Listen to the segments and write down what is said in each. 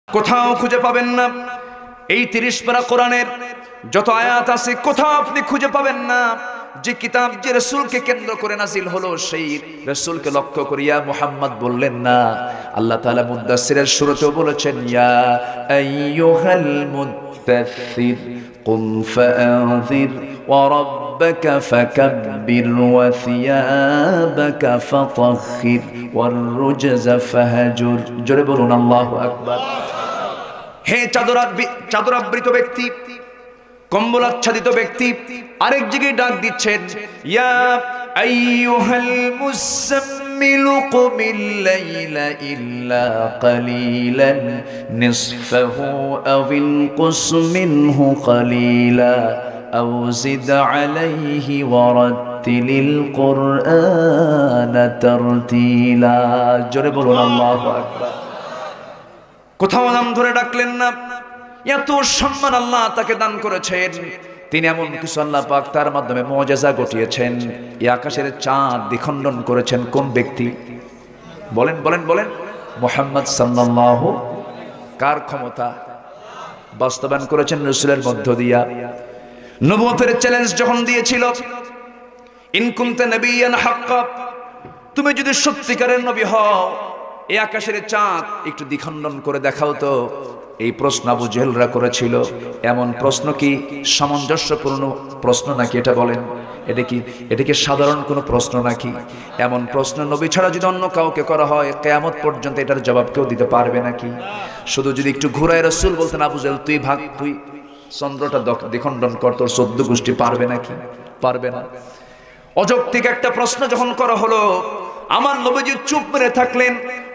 কোথাও খুঁজে পাবেন না। এই 30 পারা কোরআনের যত আয়াত আছে কোথাও আপনি খুঁজে পাবেন না যে কিতাব যে রাসূলকে কেন্দ্র করে নাজিল হলো সেই রাসূলকে লক্ষ্য করিয়া মুহাম্মদ বললেন না। আল্লাহ তাআলা মুদ্দাসসিরের শুরুতেও বলেছেন, ইয়া আইয়ুহাল মুদ্দাসসির কুম ফাআযির ওয়া রাব্বাকা ফাকাব্বির ওয়া সিয়াবাকা ফাতাহহির ওয়ার রুজজা ফাহজুর। জোরে বলুন আল্লাহু আকবার। হে চাদরাবৃত ব্যক্তি, কম্বল আচ্ছাদিত ব্যক্তি, আরেক জায়গায় ডাক দিচ্ছেন, ইয়া আইয়ুহাল মুসাম্মিলু কুমিল লাইলা ইল্লা কালিলান নিসফাহু আও ইনকুস মিনহু কালিলা আও জিদ আলাইহি ওয়া রাত্তিলিল কুরআনা তারতিলা। জোরে বলুন আল্লাহু আকবার। কোথাও নাম ধরে ডাকলেন না। এত সম্মান আল্লাহ তাকে দান করেছেন। তিনি এমন কিছু আল্লাহ পাক তার মাধ্যমে মুআজিজা ঘটিয়েছেন। এই আকাশের চাঁদ দ্বিখণ্ডন করেছেন কোন ব্যক্তি? বলেন বলেন বলেন। মুহাম্মদ সাল্লাল্লাহু। কার ক্ষমতা? বাস্তবায়ন করেছেন রাসূলের মধ্য দিয়া। নবুয়তের চ্যালেঞ্জ যখন দিয়েছিল, ইন কুনতা নাবিয়ান হাক্কা, তুমি যদি সত্যিকারের নবী হও এই আকাশের চাঁদ একটু দ্বিখণ্ডন করে দেখাও তো। এই প্রশ্ন আবু জেহেলরা করেছিল। এমন প্রশ্ন কি সামঞ্জস্যপূর্ণ প্রশ্ন নাকি? এটা বলেন, এটা কি সাধারণ কোনো প্রশ্ন নাকি? এমন প্রশ্ন নবী ছাড়া যদি অন্য কাউকে করা হয় কিয়ামত পর্যন্ত এটার জবাব কেউ দিতে পারবে নাকি? শুধু যদি একটু ঘুরায় রাসূল বলতেন, আবু জেহেল তুই ভাগ, তুই চন্দ্রটা দ্বিখণ্ডন কর, তোর 14 গোষ্ঠী পারবে নাকি? পারবে না। অযৌক্তিক একটা প্রশ্ন যখন করা হলো, আমার নবীজি চুপ মেরে থাকলেন।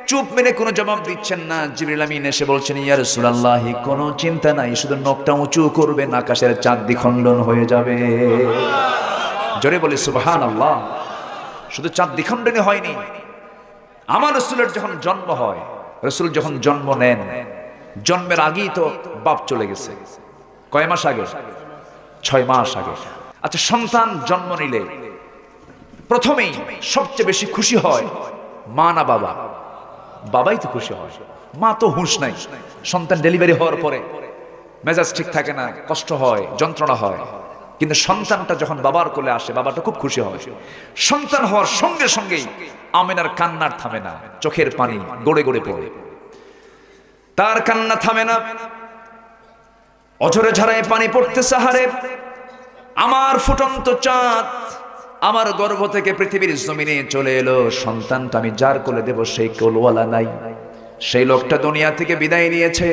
চুপ মেরে কোনো জবাব দিচ্ছেন না। জিবরিল আমিন এসে বলছেন, ইয়া রাসূলুল্লাহ কোনো চিন্তা নাই, শুধু নখটা উঁচু করবেন, আকাশের চাঁদ দ্বিখণ্ডন হয়ে যাবে। জোরে বলি সুবহানাল্লাহ। শুধু চাঁদ দ্বিখণ্ডনই হয়নি, আমার রাসূলের যখন জন্ম হয়, রাসূল যখন জন্ম নেন, জন্মের আগেই তো বাপ চলে গেছে। কয় মাস আগে? 6 মাস আগে। আচ্ছা, সন্তান জন্ম নিলে প্রথমেই সবচেয়ে বেশি খুশি হয় মা না বাবা? বাবাই তো খুশি হয়, মা তো হুঁশ নাই। সন্তান ডেলিভারি হওয়ার পরে মেজাজ ঠিক থাকে না, কষ্ট হয়, যন্ত্রণা হয়। কিন্তু সন্তানটা যখন বাবার কোলে আসে, বাবাটা খুব খুশি হয়। সন্তান হওয়ার সঙ্গে সঙ্গেই আমিনার কান্নার থামে না, চোখের পানি গড়ে গড়ে পড়ে। তার কান্না থামে না, অঝরে ঝরায় পানি পড়তেছে। হারে আমার ফুটন্ত চাঁদ আমার গর্ভ থেকে পৃথিবীর জমিনে চলে এলো। সন্তানটা আমি যার কোলে দেব সেই কোলওয়ালা নাই, সেই লোকটা দুনিয়া থেকে বিদায় নিয়েছে।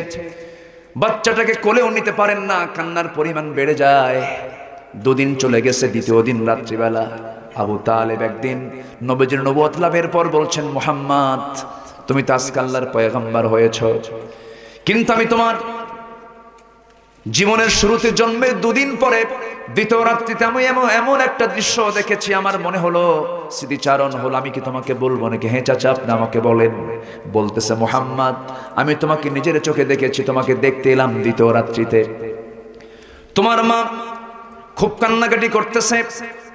বাচ্চাটাকে কোলেও নিতে পারেন না, কান্নার পরিমাণ বেড়ে যায়। 2 দিন চলে গেছে। 2য় দিন রাত্রিবেলা আবু তালেব একদিন নবীজির নবুয়ত লাভের পর বলছেন, মুহাম্মদ তুমি তো আজকে আল্লাহর পয়গম্বর হয়েছ, কিন্তু আমি তোমার জীবনের শুরুতে জন্মের 2 দিন পরে 2য় রাত্রিতে আমি এমন একটা দৃশ্য দেখেছি, আমার মনে হলো, স্মৃতিচারণ হলো, আমি কি তোমাকে বলবো নাকি? হ্যাঁ চাচা আপনি আমাকে বলেন। বলতেছে, মুহাম্মদ আমি তোমাকে নিজের চোখে দেখেছি, তোমাকে দেখতে এলাম 2য় রাত্রিতে। তোমার মা খুব কান্নাকাটি করতেছে,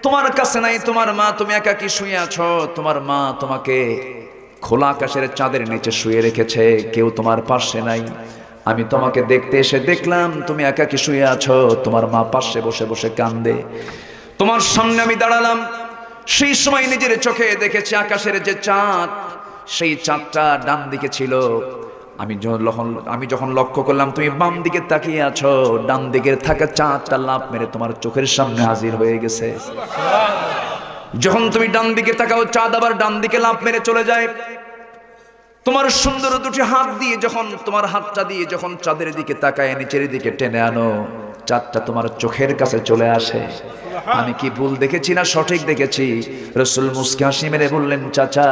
তোমার কাছে নাই তোমার মা, তুমি একাকী শুয়ে আছো। তোমার মা তোমাকে খোলা আকাশের চাঁদের নিচে শুয়ে রেখেছে, কেউ তোমার পাশে নাই। আমি তোমাকে দেখতে এসে দেখলাম তুমি একাকী শুয়ে আছো, তোমার মা পাশে বসে বসে কান্দে। তোমার সামনে আমি দাঁড়ালাম, সেই সময় নিজের চোখে দেখেছি আকাশের যে চাঁদ, সেই চাঁদটা ডান দিকে ছিল। আমি যখন লক্ষ্য করলাম তুমি বাম দিকে তাকিয়ে আছো, ডান দিকে থাকা চাঁদটা লাফ মেরে তোমার চোখের সামনে হাজির হয়ে গেছে। যখন তুমি ডান দিকে তাকাও, চাঁদ আবার ডান দিকে লাফ মেরে চলে যায়। তোমার সুন্দর 2টি হাত দিয়ে যখন তোমার হাতটা দিয়ে যখন চাঁদের দিকে তাকায় নিচের দিকে টেনে আনো, চাঁদটা তোমার চোখের কাছে চলে আসে। আমি কি ভুল দেখেছি না সঠিক দেখেছি? রাসূল মুস্কি হাসি মেরে বললেন, চাচা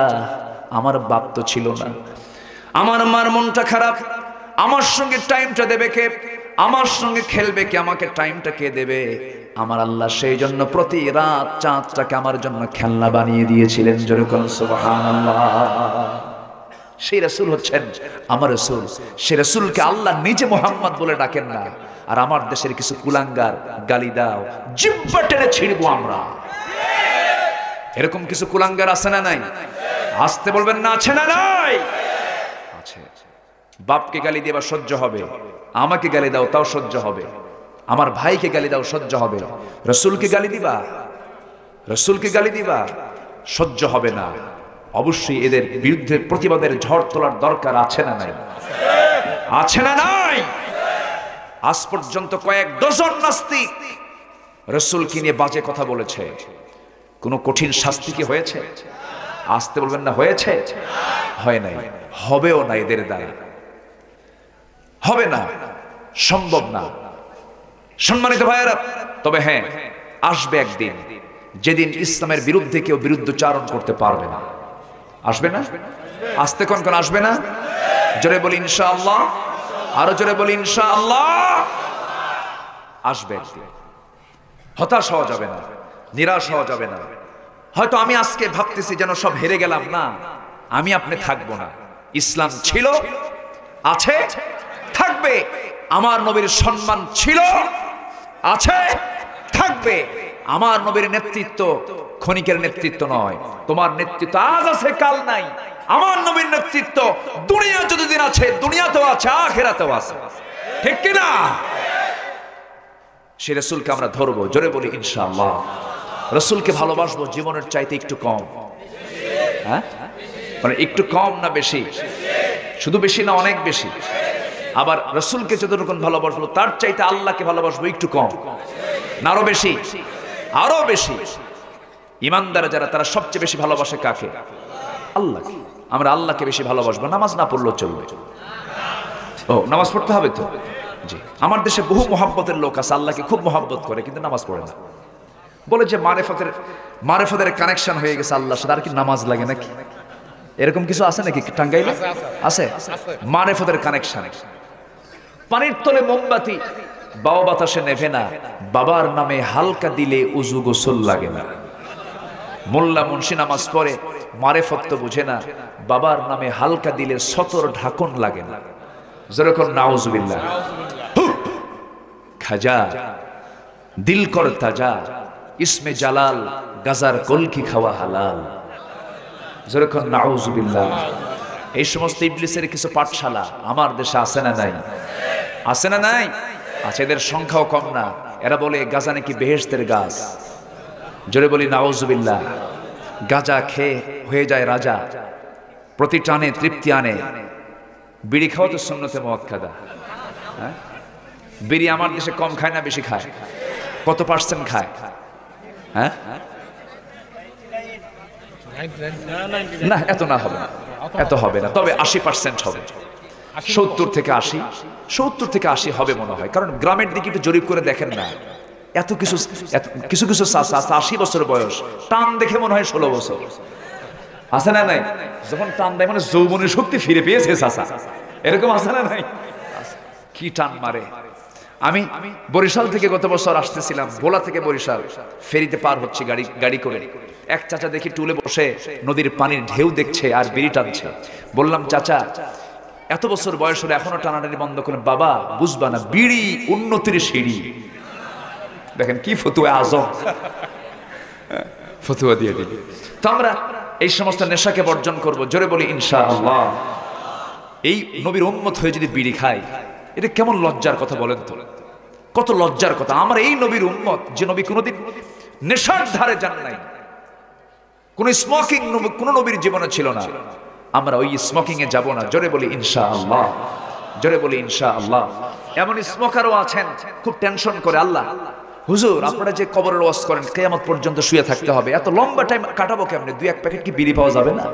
আমার বাপ তো ছিল না, আমার মার মনটা খারাপ, আমার সঙ্গে টাইমটা দেবে কে? আমার সঙ্গে খেলবে কে? আমাকে টাইমটা কে দেবে? আমার আল্লাহ সেই জন্য প্রতি রাত চাঁদটাকে আমার জন্য খেলনা বানিয়ে দিয়েছিলেন। জোরে বলুন সুবহানাল্লাহ। সেই রাসূল হচ্ছেন আমার রাসূল। সেই রাসূলকে আল্লাহ নিজে মুহাম্মদ বলে ডাকেন না। আর আমার দেশের কিছু কুলাঙ্গার গালি দাও, জিহ্বা টেনে ছিড়বো আমরা। এরকম কিছু কুলাঙ্গার আছে না নাই? আসতে বলবেন না, আছে না নাই? আছে। বাপকে গালি দেবা সহ্য হবে, আমাকে গালি দাও তাও সহ্য হবে, আমার ভাইকে গালি দাও সহ্য হবে, রাসূলকে গালি দিবা, রাসূলকে গালি দিবা, সহ্য হবে না। অবশ্যই এদের বিরুদ্ধে প্রতিবাদের ঝড় তোলার দরকার আছে না নাই? আছে না নাই? আজ পর্যন্ত কয়েক ডজন নাস্তিক রাসূলকে নিয়ে বাজে কথা বলেছে, কোনো কঠিন শাস্তি কি হয়েছে? আসতে বলবেন না হয়েছে? হয় নাই, হবেও না, এদের দ্বারা হবে না, সম্ভব না। সম্মানিত ভাইয়েরা, তবে হ্যাঁ, আসবে একদিন যেদিন ইসলামের বিরুদ্ধে কেউ বিরুদ্ধচারণ করতে পারবে না। আসবে না? আসতে কোন কোন আসবে না? জোরে বলি ইনশাআল্লাহ, আরো জোরে বলি ইনশাআল্লাহ। আসবে একদিন, হতাশ হওয়া যাবে না, নিরাশ হওয়া যাবে না। হয়তো আমি আজকে ভাবতেছি যেন সব হেরে গেলাম, না, আমি আপনি থাকবো না। ইসলাম ছিল, আছে, থাকবে। আমার নবীর সম্মান ছিল, আছে, থাকবে। আমার নবীর নেতৃত্ব ক্ষণিকের নেতৃত্ব নয়। তোমার নেতৃত্ব আজ আছে, কাল নাই। আমার নবীর নেতৃত্ব দুনিয়া যতদিন আছে, দুনিয়াতেও আছে, আখিরাতেও আছে। ঠিক কি না? সে রাসূলকে আমরা ধরবো, জোরে বলি ইনশাআল্লাহ। রাসূলকে ভালোবাসবো জীবনের চাইতে একটু কম। হ্যাঁ, মানে একটু কম না বেশি? শুধু বেশি না, অনেক বেশি। আবার রাসূলকে যতটুকু ভালোবাসবো তার চাইতে আল্লাহকে ভালোবাসবো একটু কম না আরো বেশি? আরো বেশি। ইমানদার যারা, তারা সবচেয়ে বেশি ভালোবাসে কাকে? আল্লাহকে। আমরা আল্লাহকে বেশি ভালোবাসবো। নামাজ না পড়লেও চলবে। ও, নামাজ পড়তে হবে তো। জি, আমার দেশে বহু মহাব্বতের লোক আছে, আল্লাহকে খুব মহাব্বত করে কিন্তু নামাজ পড়ে না। বলে যে মারেফতের কানেকশন হয়ে গেছে আল্লাহর সাথে, আর কি নামাজ লাগে নাকি? এরকম কিছু আছে নাকি টাঙ্গাইলে? আছে মারেফতের কানেকশন। পানির তলে মোমবাতি, বাবা বাতাসে নেভে না, বাবার নামে হালকা দিলে উজু গোসল লাগে না। মোল্লা মুন্সি নামাজ পড়ে, মারেফত তো বুঝে না, বাবার নামে হালকা দিলে সতর ঢাকন লাগে না। যেরকম নাউজুবিল্লাহ। খাজা দিল কর তাজা, ইসমে জালাল গাজার কলকি খাওয়া হালাল। যেরকম নাউজুবিল্লাহ। এই সমস্ত ইবলিসের কিছু পাঠশালা আমার দেশে আছে না নাই? আছে না নাই? আছে, এদের সংখ্যাও কম না। এরা বলে গাজা নাকি বেহেশতের গাছ। জোরে বলি নাউজুবিল্লাহ। গাজা খেয়ে হয়ে যায় রাজা, প্রতি টানে তৃপ্তি আনে। বিড়ি খাওয়া তো সুন্নতে মুআক্কাদা। হ্যাঁ, বিড়ি আমার দেশে কম খায় না বেশি খায়? কত পার্সেন্ট খায়? হ্যাঁ, না, এত না হবে না, এত হবে না, তবে 80% হবে। 70 থেকে 80 হবে মনে হয়। কারণ গ্রামের দিকে একটু জরিপ করে দেখেন না, এত কিছু কিছু চাচা 80 বছর বয়স, টান দেখে মনে হয় 16 বছর। আছে না নাই? যখন টান দেয় মানে যৌবনের শক্তি ফিরে পেয়েছে চাচা, এরকম আছে না নাই? কি টান মারে। আমি বরিশাল থেকে গত বছর আসতেছিলাম, ভোলা থেকে বরিশাল, ফেরিতে পার হচ্ছে গাড়ি করে। এক চাচা দেখি টুলে বসে নদীর পানির ঢেউ দেখছে আর বিড়ি টানছে। বললাম, চাচা এত বছর বয়স হলে এখনো টানাটানি বন্ধ করেন? বাবা বুঝবা না, বিড়ি উন্নতির সিঁড়ি। দেখেন কি ফতুয়া আজম, ফতুয়া দিয়ে দিল। তো আমরা এই সমস্ত নেশাকে বর্জন করব, জোরে বলি ইনশাআল্লাহ। এই নবীর উম্মত হয়ে যদি বিড়ি খাই, এটা কেমন লজ্জার কথা বলেন তো? কত লজ্জার কথা। আমরা এই নবীর উম্মত, যে নবী কোনোদিন নেশার ধারে যান নাই, কোন স্মোকিং কোন নবীর জীবনে ছিল না, আমরা ওই স্মোকিং এ যাব না। জোরে বলি ইনশাআল্লাহ, জোরে বলি ইনশাআল্লাহ। এমন স্মোকারও আছেন খুব টেনশন করে, আল্লাহ হুজুর আপনারা যে কবরের ওয়াজ করেন কিয়ামত পর্যন্ত শুয়ে থাকতে হবে, এত লম্বা টাইম কাটাবো কেমনে? 2-1 প্যাকেট কি বিড়ি পাওয়া যাবে না?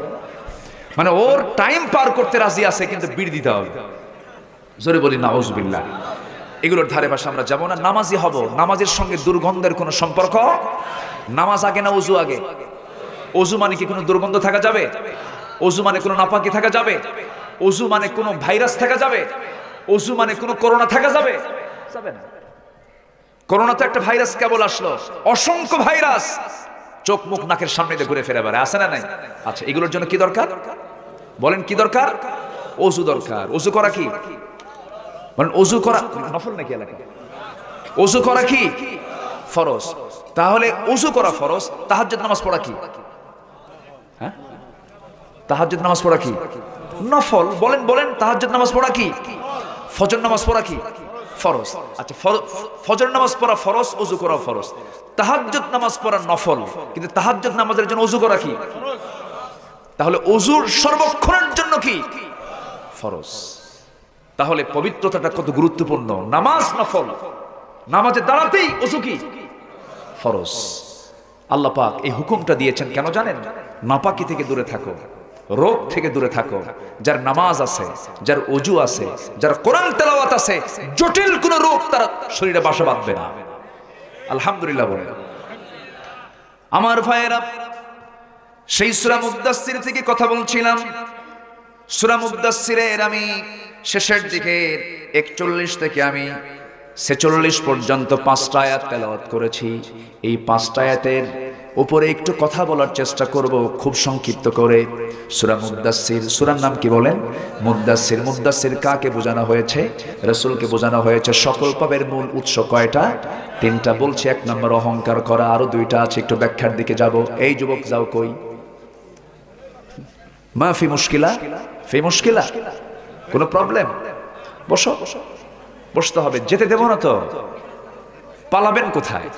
মানে ওর টাইম পার করতে রাজি আছে কিন্তু বিড়ি দিতে হবে। জোরে বলি নাউজুবিল্লাহ। এগুলোর ধারে পাশে আমরা যাব না। নামাজি হব, নামাজের সঙ্গে দুর্গন্ধের কোনো সম্পর্ক। নামাজ আগে না ওযু আগে? ওযু মানে কি কোনো দুর্গন্ধ থাকা যাবে? ওযু মানে কোনো নাপাকি থাকা যাবে? ওযু মানে কোনো ভাইরাস থাকা যাবে? ওযু মানে কোনো করোনা থাকা যাবে? যাবে না। করোনা তো একটা ভাইরাস কেবল আসলো, অসংখ্য ভাইরাস চোখ মুখ নাকের সামনে দিয়ে ঘুরে ফিরে বেড়ায়, আছে না নাই? আচ্ছা, এগুলোর জন্য কি দরকার বলেন? কি দরকার? ওযু দরকার। ওযু করা কি বলেন? ওযু করা নফল নাকি এলাকা? ওযু করা কি ফরজ? তাহলে ওযু করা ফরজ, তাহাজ্জুদ নামাজ পড়া কি? হ্যাঁ, তাহাজ্জুদ নামাজ পড়া কি নফল? বলেন বলেন, তাহাজ্জুদ নামাজ পড়া কি? ফজর নামাজ পড়া কি ফরজ? আচ্ছা, ফজর নামাজ পড়া ফরজ, ওযু করা ফরজ। তাহাজ্জুদ নামাজ পড়া নফল, কিন্তু তাহাজ্জুদ নামাজের জন্য ওযু করা কি? তাহলে ওযুর সর্বক্ষণের জন্য কি ফরজ। তাহলে পবিত্রতাটা কত গুরুত্বপূর্ণ। নামাজ নফল, নামাজে দাঁড়াতেই ওযু কি ফরজ। আল্লাহ পাক এই হুকুমটা দিয়েছেন কেন জানেন? নাপাকি থেকে দূরে থাকো, রোগ থেকে দূরে থাকো। যার নামাজ আছে, যার ওযু আছে, যার কোরআন তেলাওয়াত আছে, জটিল কোন রোগ তার শরীরে বাসা বাঁধবে না। আলহামদুলিল্লাহ বলেন। আমার ভাইয়েরা, সেই সূরা মুদ্দাসসির থেকে কথা বলছিলাম। সূরা মুদ্দাসসিরের আমি শেষের দিকে 41 থেকে আমি 46 পর্যন্ত 5টা আয়াত তেলাওয়াত করেছি। এই 5টা আয়াতের উপরে একটু কথা বলার চেষ্টা করব খুব সংক্ষিপ্ত করে। সূরা মুদ্দাসসির, সূরার নাম কি বলেন? মুদ্দাসসির। মুদ্দাসসির কাকে বোঝানো হয়েছে? রাসূলকে বোঝানো হয়েছে। সকল পাপের মূল উৎস কয়টা? 3টা বলছি। 1 নম্বর অহংকার করা, আরো 2টা আছে, একটু ব্যাখ্যার দিকে যাব। এই যুবক যাও কই? মা ফি মুশকিলা? ফি মুশকিলা? কোনো প্রবলেম? বসো, বসতে হবে, যেতে দেব না তো। পালাবেন কোথায়?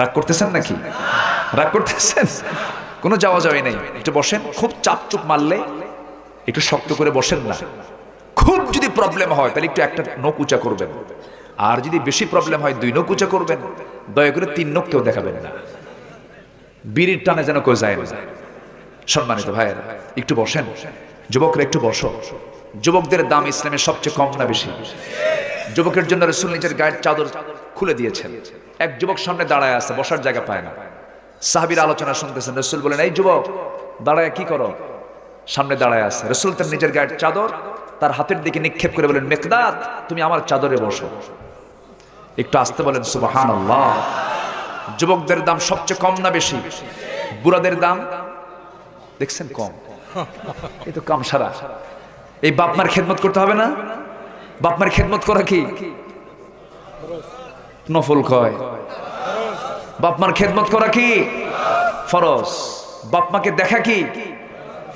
রাগ করতেছেন নাকি? রাগ করতেছেন? কোনো যাওয়া যাওয়াই নেই, একটু বসেন। খুব চাপচুপ মারলে একটু শক্ত করে বসেন না। খুব যদি প্রবলেম হয় তাহলে একটু একটা নখ উঁচা করবেন, আর যদি বেশি প্রবলেম হয় 2 নখ উঁচা করবেন। দয়া করে 3 নখ কেউ দেখাবেন না, বিড়ির টানে যেন কেউ যায় না। সম্মানিত ভাইয়েরা, একটু বসেন। যুবকরা একটু বসো। যুবকদের দাম ইসলামে সবচেয়ে কম না বেশি? যুবকের জন্য রাসূল নিজের গায়ের চাদর খুলে দিয়েছেন। এক যুবক সামনে দাঁড়ায় আছে, বসার জায়গা পায় না। সাহাবীরা আলোচনা শুনতেছেন। রাসূল বলেন, এই যুবক দাঁড়ায় কি করো? সামনে দাঁড়ায় আছে। রাসূল তার নিজের গায়ের চাদর তার হাতের দিকে নিক্ষেপ করে বলেন, মিকদাদ তুমি আমার চাদরে বসো। একটু আসতে বলেন সুবহানাল্লাহ। যুবকদের দাম সবচেয়ে কম না বেশি? বুড়াদের দাম দেখছেন কম? এই তো কাম সারা। এই বাপ মার খেদমত করতে হবে না? বাপ মার খেদমত করা কি নফল কয়? বাপ মার খেদমত করা কি ফরজ? বাপ মাকে দেখা কি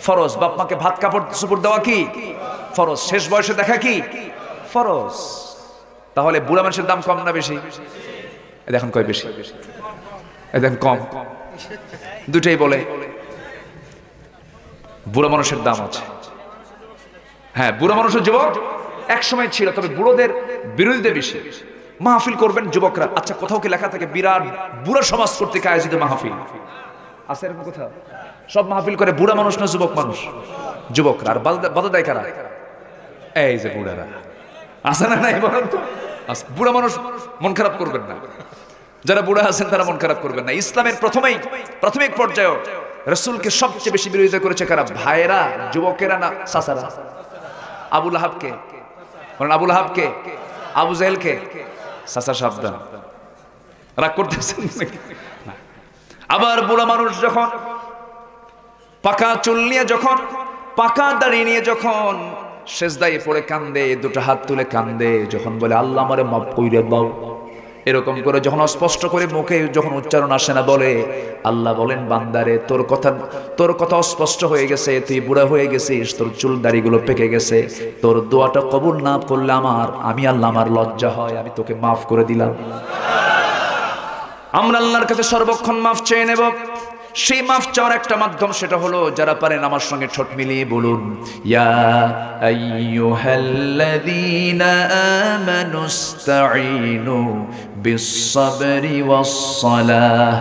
ফরজ? বাপ মাকে ভাত কাপড় চোপড় দেওয়া কি ফরজ? শেষ বয়সে দেখা কি ফরজ? তাহলে বুড়া মানুষের দাম কম না বেশি? দেখুন কয় বেশি, দেখুন কম। দুটাই বলে বুড়া মানুষের দাম আছে। হ্যাঁ, বুড়া মানুষের যুবক এক সময় ছিল, তবে বুড়োদের বিরোধীদের বেশি। মাহফিল করবেন যুবকরা। আচ্ছা, কোথাও কি লেখা থাকে বিরাট বুড়া সমাজ কর্তৃক আয়োজিত মাহফিল? আছে এরকম কোথাও? সব মাহফিল করে বুড়া মানুষ না যুবক মানুষ? যুবকরা। আর বাধা দেয় কারা? এই যে বুড়ারা। আছে না নাই বলেন তো? বুড়া মানুষ মন খারাপ করবেন না। যারা বুড়া আছেন তারা মন খারাপ করবেন না। ইসলামের প্রাথমিক পর্যায়ে রাসূলকে সবচেয়ে বেশি বিরোধিতা করেছে কারা? ভাইয়েরা, যুবকেরা না চাচারা? আবু লাহাবকে বলেন, আবু লাহাবকে, আবু জাহেলকে। চাচা সাবধান, রাগ করতেছেন নাকি? আবার বুড়া মানুষ যখন পাকা চুল নিয়ে, যখন পাকা দাড়ি নিয়ে, যখন সেজদায় পড়ে কান্দে, 2টা হাত তুলে কান্দে, যখন বলে আল্লাহ আমারে মাফ কইরা দাও, এরকম করে যখন অস্পষ্ট করে মুখে যখন উচ্চারণ আসে না, বলে আল্লাহ বলেন, বান্দারে তোর কথা অস্পষ্ট হয়ে গেছে, তুই বুড়া হয়ে গেছিস, তোর চুল দাড়িগুলো পেকে গেছে, তোর দোয়াটা কবুল না করলে আমি আল্লাহ আমার লজ্জা হয়, আমি তোকে মাফ করে দিলাম। আমরা আল্লাহর কাছে সর্বক্ষণ মাফ চেয়ে নেব। সেই মাফ চাওয়ার একটা মাধ্যম, সেটা হলো যারা পারেন আমার সঙ্গে ঠোঁট মিলিয়ে বলুন, ইয়া আইয়ুহাল্লাযীনা আমানুস্তাঈনু বিস-সাবরি ওয়াস-সালাহ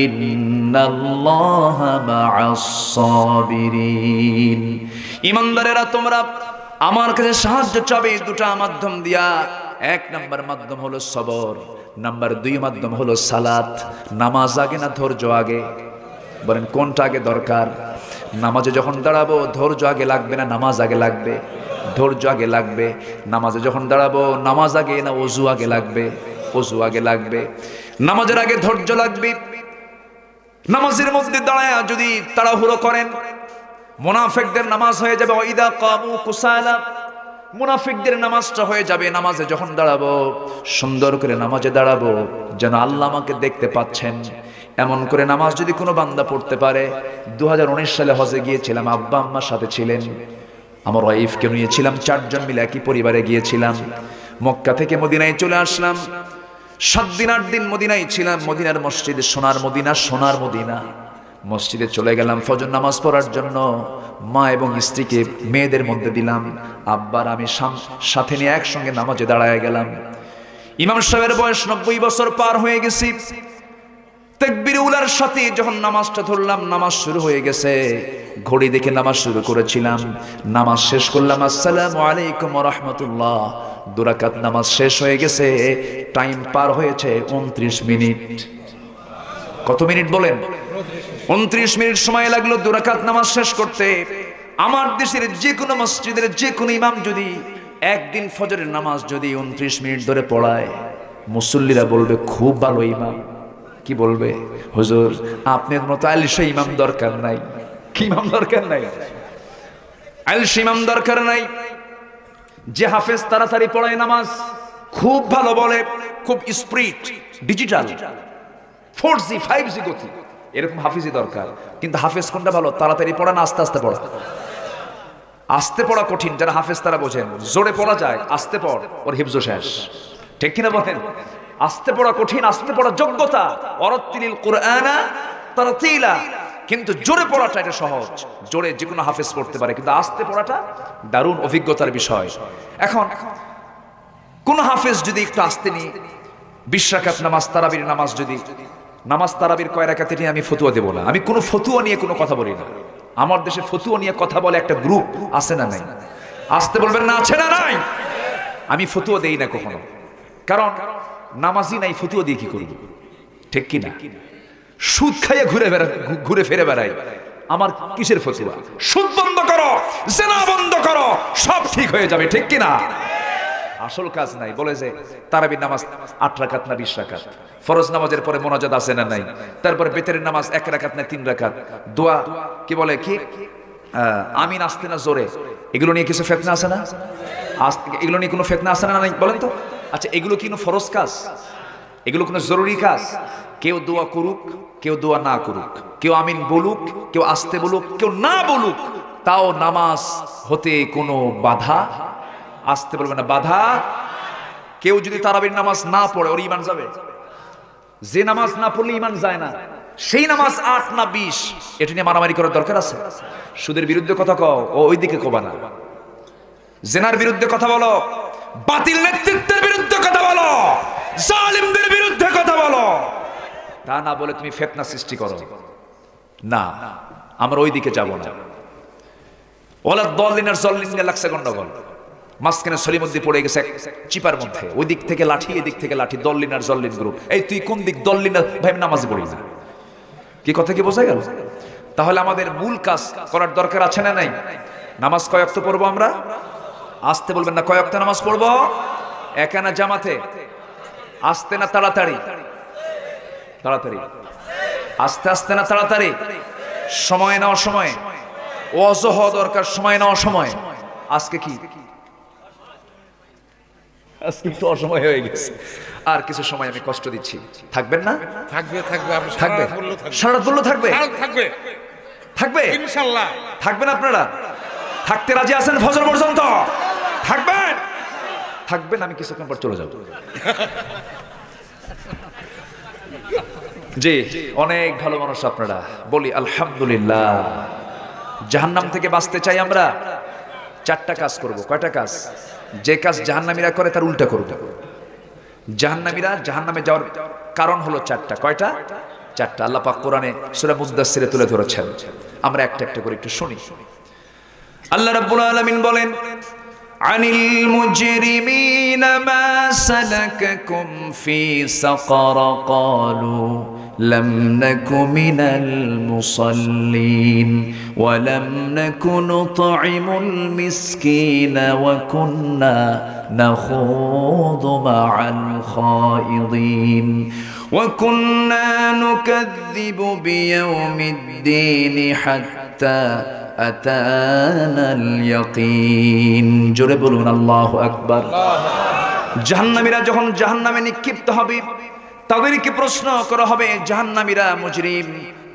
ইন্নাল্লাহা মা'আস-সাবিরিন। ঈমানদারেরা, তোমরা আমার কাছে সাহায্য চাবে 2টা মাধ্যম দিয়া। 1 নাম্বার মাধ্যম হলো সবর, নাম্বার 2 মাধ্যম হলো সালাত। নামাজ আগে না ধৈর্য আগে? বলেন কোনটা আগে দরকার? নামাজে যখন দাঁড়াবো ধৈর্য আগে লাগবে না নামাজ আগে লাগবে? ধৈর্য আগে লাগবে। নামাজে যখন দাঁড়াবো নামাজ আগে না ওযু আগে লাগবে? ওযু আগে লাগবে। নামাজের আগে ধৈর্য লাগবে। নামাজের মধ্যে দাঁড়ায় যদি তাড়াহুড়ো করেন, মুনাফিকদের নামাজ হয়ে যাবে ওয়াইদা কামু কুসালা। মুনাফিকদের নামাজটা হয়ে যাবে। নামাজে যখন দাঁড়াবো সুন্দর করে নামাজে দাঁড়াবো, যেন আল্লাহ আমাকে দেখতে পাচ্ছেন, এমন করে নামাজ যদি কোনো বান্দা পড়তে পারে, 2019 সালে হজে গিয়েছিলাম, আব্বা আম্মার সাথে ছিলেন, আমার ওয়াইফকে নিয়েছিলাম, 4 জন মিলে একই পরিবারে গিয়েছিলাম। মক্কা থেকে মদিনায় চলে আসলাম, 7 দিন 8 দিন মদিনায় ছিলাম। মদিনার মসজিদে, সোনার মদিনা, সোনার মদিনা মসজিদে চলে গেলাম ফজর নামাজ পড়ার জন্য। মা এবং স্ত্রীকে মেয়েদের মধ্যে দিলাম, আব্বার আমি সাথে নিয়ে একসঙ্গে নামাজে দাঁড়ায় গেলাম। ইমাম সাহেবের বয়স 90 বছর পার হয়ে গেছে। তাকবীর উলার সাথে যখন নামাজটা ধরলাম, নামাজ শুরু হয়ে গেছে। ঘড়ি দেখে নামাজ শুরু করেছিলাম, নামাজ শেষ করলাম, আসসালামু আলাইকুম ওয়া রাহমাতুল্লাহ। 2 রাকাত নামাজ শেষ হয়ে গেছে, টাইম পার হয়েছে 29 মিনিট। কত মিনিট বলেন? 29 মিনিট সময় লাগলো 2 রাকাত নামাজ শেষ করতে। আমার দেশের যে কোনো মসজিদের যে কোনো ইমাম যদি একদিন ফজরের নামাজ যদি 29 মিনিট ধরে পড়ায়, মুসল্লিরা বলবে খুব ভালো ইমাম। কি বলবে? হুজুর আপনার মতো আলিশা ইমাম দরকার নাই। কি ইমাম দরকার নাই? আলিশা ইমাম দরকার নাই। যে হাফেজ তাড়াতাড়ি পড়ায় নামাজ, খুব ভালো বলে, খুব স্পিড, ডিজিটাল 4G 5G গতি, এরকম হাফিজই দরকার। কিন্তু হাফেজ কোনটা ভালো? তাড়াতাড়ি পড়া না আস্তে আস্তে পড়া? আস্তে পড়া কঠিন, যারা হাফেজ তারা বোঝেন। জোরে পড়া যায়, আস্তে পড়, ওর হিফজ শেষ। ঠিক কিনা বলেন? আস্তে পড়া কঠিন, আস্তে পড়া যোগ্যতা। ওয়ারাত্তিলিল কুরআনা তারতিলা। কিন্তু জোরে পড়াটা এটা সহজ, জোরে যে কোনো হাফেজ পড়তে পারে, কিন্তু আস্তে পড়াটা দারুণ অভিজ্ঞতার বিষয়। এখন কোন হাফেজ যদি একটু আস্তে নিয়ে 20 রাকাত নামাজ, তারাবির নামাজ, যদি নামাজ তারাবির কয় রাকাত, এটা আমি ফতুয়া দেব না। আমি কোনো ফতুয়া নিয়ে কোনো কথা বলি না। আমার দেশে ফতুয়া নিয়ে কথা বলে একটা গ্রুপ আছে না নাই? আসতে বলবেন না, আছে না নাই? আমি ফতুয়া দেই না কখনো, কারণ নামাজি নাই, ফতুয়া দিয়ে কি করব? ঠিক কি না? সুদ খাইয়ে ঘুরে ফিরে বেড়াই, আমার কিসের ফতুয়া? সুদ বন্ধ করো, জিনা বন্ধ করো, সব ঠিক হয়ে যাবে। ঠিক কি না? আসল কাজ নাই। বলে যে তারাবির নামাজ 8 রাকাত না 20 রাকাত, ফরজ নামাজের পরে মোনাজাত আছে না নাই, তারপরে বেতের নামাজ 1 রাকাত না 3 রাকাত, দোয়া কি বলে কি আমিন আসতে না জোরে, এগুলো নিয়ে কিছু ফিতনা আছে না? এগুলো নিয়ে কোনো ফিতনা আছে না নাই বলেন তো? আচ্ছা, এগুলো কি কোনো ফরজ কাজ? এগুলো কোনো জরুরি কাজ? কেউ দোয়া করুক, কেউ দোয়া না করুক, কেউ আমিন বলুক, কেউ আসতে বলুক, কেউ না বলুক, তাও নামাজ হতে কোনো বাধা, আসতে বলবে না বাধা। কেউ যদি তারাবির নামাজ না পড়ে, ওর ঈমান যাবে? যে নামাজ না পড়লে ঈমান যায় না, সেই নামাজ 8 না 20, এটা নিয়ে মারামারি করার দরকার আছে? সুদের বিরুদ্ধে কথা কও, ও ওইদিকে কবা না। জেনার বিরুদ্ধে কথা বলো, বাতিল নেতৃত্বের বিরুদ্ধে কথা বলো, জালিমদের বিরুদ্ধে কথা বলো। তা না বলে তুমি ফিতনা সৃষ্টি করো না। আমরা ওইদিকে যাব না। ওলা দলিনার জল্লিন নিয়ে লাগছে গন্ডগোল, মাঝখানে সলিমুদ্দি পড়ে গেছে চিপার মধ্যে, ওই দিক থেকে লাঠি, এদিক থেকে লাঠি, দল্লিন আর জল্লিন গ্রুপ। এই তুই কোন দিক? দল্লিন ভাই নামাজ পড়ি না। কি কথা কি বোঝা গেল? তাহলে আমাদের মূল কাজ করার দরকার আছে না নাই? নামাজ কয় ওয়াক্ত পড়বো আমরা? আসতে বলবেন না, কয় ওয়াক্ত নামাজ পড়বো? একা না জামাতে? আসতে না তাড়াতাড়ি? তাড়াতাড়ি। আস্তে আস্তে না তাড়াতাড়ি? সময় নাও, সময় ওয়াজু হওয়া দরকার, সময় নাও, সময়। আজকে কি? আজকে একটু অসময় হয়ে গেছে, আর কিছু সময় আমি কষ্ট দিচ্ছি। থাকবেন না? থাকবে থাকবে থাকবে, সারা রাত বললো থাকবে, থাকবে থাকবে ইনশাআল্লাহ। থাকবেন আপনারা? থাকতে রাজি আছেন ফজর পর্যন্ত? থাকবেন? থাকবেন, আমি কিছুক্ষণ পর চলে যাব। জি, অনেক ভালো মানুষ আপনারা, বলি আলহামদুলিল্লাহ। জাহান্নাম থেকে বাঁচতে চাই আমরা, 4টা কাজ করব। কয়টা কাজ? যে কাজ জাহান্নামীরা করে তার উল্টা করব। জাহান্নামীরা জাহান্নামে যাওয়ার কারণ হলো 4টা। কয়টা? 4টা। আল্লাহ পাক কোরআনে সূরা মুদ্দাসসিরে তুলে ধরেছেন। আমরা একটা একটা করে একটু শুনি। আল্লাহ রাব্বুল আলামিন বলেন, আনিল মুজরিমিনা মা সালাকাকুম ফি সাকার ক্বালু লাম নাকু মিনাল মুসাল্লিন ওয়া লাম নাকু নুতঈমুল মিসকিনা ওয়া কুন্না নাখুযু মা'আল খায়িদিন ওয়া কুন্না নুকাযযিবু বিয়াউমিদ্দিন হাত্তা আতানাল ইয়াকিন। জোরে বলুন আল্লাহু আকবার। জাহান্নামীরা যখন জাহান্নামে নিক্ষিপ্ত হবে, তাদেরকে প্রশ্ন করা হবে, জাহান্নামীরা মুজরিম,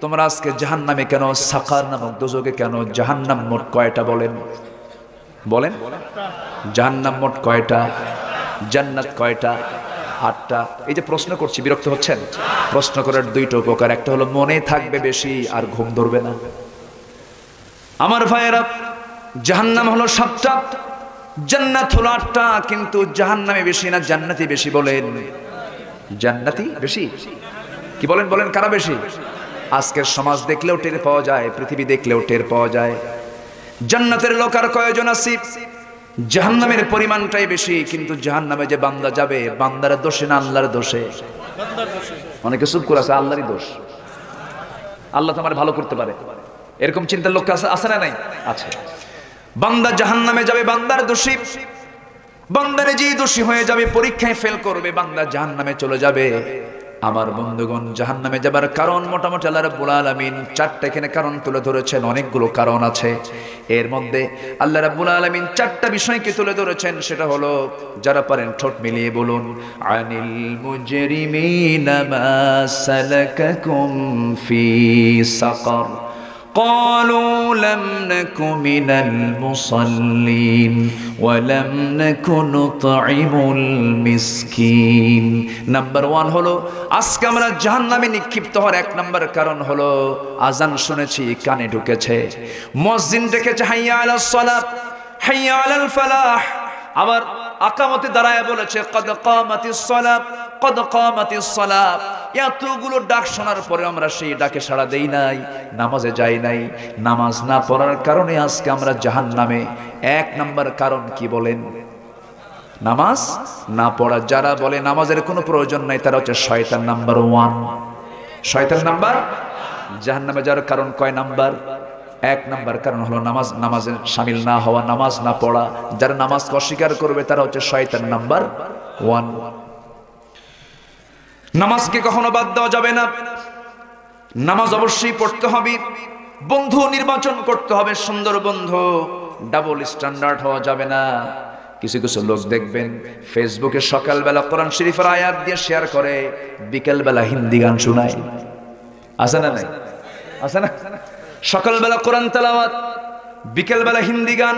তোমরা আজকে জাহান্নামে কেন? সাকার নামক দোজখে কেন? জাহান্নাম মোট কয়টা বলেন? বলেন। জাহান্নাম মোট কয়টা? জান্নাত কয়টা? 8টা। এই যে প্রশ্ন করছি, বিরক্ত হচ্ছেন? প্রশ্ন করার 2টা উপকার, একটা হলো মনে থাকবে বেশি আর ঘুম ধরবে না। আমার ভাইয়েরা, জাহান্নাম হলো 7টা, জান্নাত হলো 8টা, কিন্তু জাহান্নামে বেশি না জান্নাতি বেশি? বলেন। জান্নাতি বেশি। কি বলেন? বলেন, কারা বেশি? আজকের সমাজ দেখলেও টের পাওয়া যায়, পৃথিবী দেখলেও টের পাওয়া যায়। জান্নাতের লোক আর কয়জন আছে? জাহান্নামের পরিমাণটাই বেশি। কিন্তু জাহান্নামে যে বান্দা যাবে, বান্দার দোষে না আল্লাহর দোষে? অনেকে চুপ করে আছে, আল্লাহরই দোষ। আল্লাহ তো আমার ভালো করতে পারে, এরকম চিন্তার লোক আছে না নাই? আছে। বান্দা জাহান্নামে যাবে, বান্দার দোষী। বান্দারে যে দোষী হয়ে যাবে, পরীক্ষায় ফেল করবে, বান্দা জাহান্নামে চলে যাবে। আমার বন্ধুগণ, জাহান্নামে যাবার কারণ মোটামুটি আল্লাহ রাব্বুল আলামিন 4টা এখানে কারণ তুলে ধরেছেন। অনেকগুলো কারণ আছে, এর মধ্যে আল্লাহ রাব্বুল আলামিন 4টা বিষয়কে তুলে ধরেছেন। সেটা হলো, যারা পারেন ঠোঁট মিলিয়ে বলুন, আনিল মুজরিমিনা মা সালাকাকুম ফি সাকার قالوا لم نك من المصلين ولم نك نطعم المسكين। নাম্বার 1 হলো, আজকে আমরা জাহান্নামে নিক্ষিপ্ত হওয়ার 1 নম্বর কারণ হলো, আজান শুনেছি, কানে ঢুকেছে, মুয়াজ্জিন ডেকেছে হাইয়া আলাস সালাত হাইয়া আলাল ফালাহ, আবার আকামতে দাঁড়ায় বলেছে কদ কামাতিস সালাত কদ কামাতিস সালাত। এতগুলো ডাক শোনার পরে আমরা সেই ডাকে সাড়া দেই নাই, নামাজে যাই নাই। নামাজ না পড়ার কারণে আজকে আমরা জাহান্নামে। 1 নম্বর কারণ কি বলেন? নামাজ না পড়া। যারা বলে নামাজের কোনো প্রয়োজন নাই, তারা হচ্ছে শয়তান নাম্বার 1। শয়তান নাম্বার জাহান্নামে যাওয়ার কারণ কয় নাম্বার? 1 নম্বর কারণ হলো নামাজে শামিল না হওয়া, নামাজ না পড়া। যারা নামাজকে অস্বীকার করবে, তারা হচ্ছে শয়তান নাম্বার 1। নামাজকে কখনো বাদ দেওয়া যাবে না, নামাজ অবশ্যই পড়তে হবে। বন্ধু নির্বাচন করতে হবে, সুন্দর বন্ধু, ডাবল স্ট্যান্ডার্ড হওয়া যাবে না। কিছু কিছু লোক দেখবেন ফেসবুকে সকালবেলা কোরআন শরীফের আয়াত দিয়ে শেয়ার করে, বিকেলবেলা হিন্দি গান শোনায়। আছে না নাই? আছে না? সকালবেলা কোরআন তেলাওয়াত, বিকেলবেলা হিন্দি গান।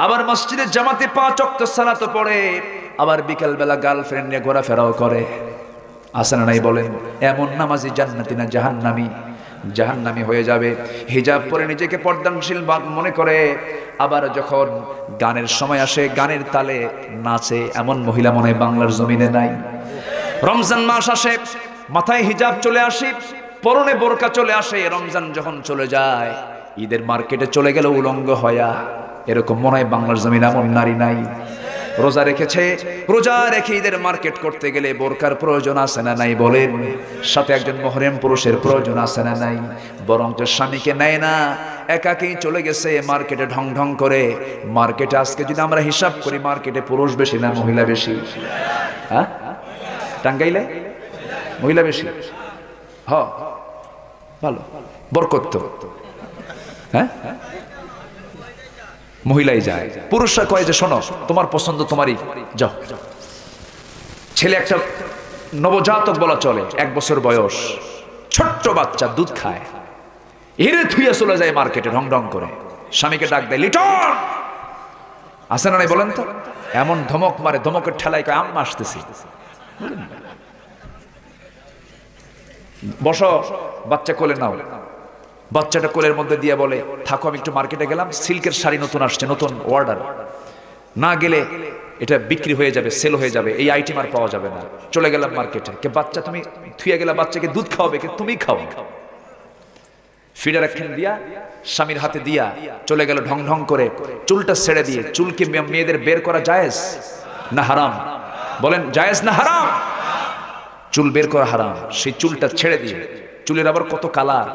আবার মসজিদে জামাতে 5 ওয়াক্ত সালাত পড়ে, আবার বিকেলবেলা গার্লফ্রেন্ড নিয়ে ঘোরাফেরাও করে। আছে না নাই? বলেন। এমন নামাজি জান্নাতি না জাহান্নামী? জাহান্নামী হয়ে যাবে। হিজাব পরে নিজেকে পর্দানশীল মনে করে, আবার যখন গানের সময় আসে গানের তালে নাচে, এমন মহিলা মনে হয় বাংলার জমিনে নাই। রমজান মাস আসে, মাথায় হিজাব চলে আসে, পরনে বোরকা চলে আসে। রমজান যখন চলে যায়, ঈদের মার্কেটে চলে গেল উলঙ্গ হয়া, এরকম মনে হয় বাংলার জমিন এমন নারী নাই। রোজা রেখেছে, রোজা রেখে ঈদের মার্কেট করতে গেলে বোরকার প্রয়োজন আছে না নাই? বলেন। সাথে একজন মুহরিম পুরুষের প্রয়োজন আছে না নাই? বরঞ্চ স্বামীকে নেয় না, একাকেই চলে গেছে মার্কেটে ঢং ঢং করে। মার্কেটে আজকে যদি আমরা হিসাব করি, মার্কেটে পুরুষ বেশি না মহিলা বেশি? হ্যাঁ, টাঙ্গাইলে মহিলা বেশি। হ্যাঁ, ভালো, বরকত। হ্যাঁ, মহিলাই যায়। পুরুষরা কয় যে শোনো, তোমার পছন্দ তোমারই, যাও। ছেলে একটা নবজাতক বলা চলে, 1 বছর বয়স, ছোট্ট বাচ্চা, দুধ খায়, হেরে থুইয়া চলে যায় মার্কেটে ঢং ঢং করে। স্বামীকে ডাক দেয়, লিটন। আসে না নাই? বলেন তো। এমন ধমক মারে, ধমকের ঠেলায় কয় আম্মা আসতেছি। বসো, বাচ্চা কোলে নাও। বাচ্চাটা কোলের মধ্যে দিয়ে বলে, থাকো, আমি একটু মার্কেটে গেলাম, সিল্কের শাড়ি নতুন আসছে, নতুন অর্ডার, না গেলে এটা বিক্রি হয়ে যাবে, সেল হয়ে যাবে, এই আইটেম আর পাওয়া যাবে না। চলে গেলাম মার্কেটে। কে বাচ্চা তুমি থুয়ে গেলা, বাচ্চাকে দুধ খাওয়াবে কে? তুমি খাও। ফিডার একখান দিয়া স্বামীর হাতে দিয়া চলে গেল ঢং ঢং করে, চুলটা ছেড়ে দিয়ে। চুলকে মেয়েদের বের করা জায়েজ না হারাম? বলেন, জায়েজ না হারাম? চুল বের করা হারাম। সেই চুলটা ছেড়ে দিয়ে, চুলের আবার কত কালার,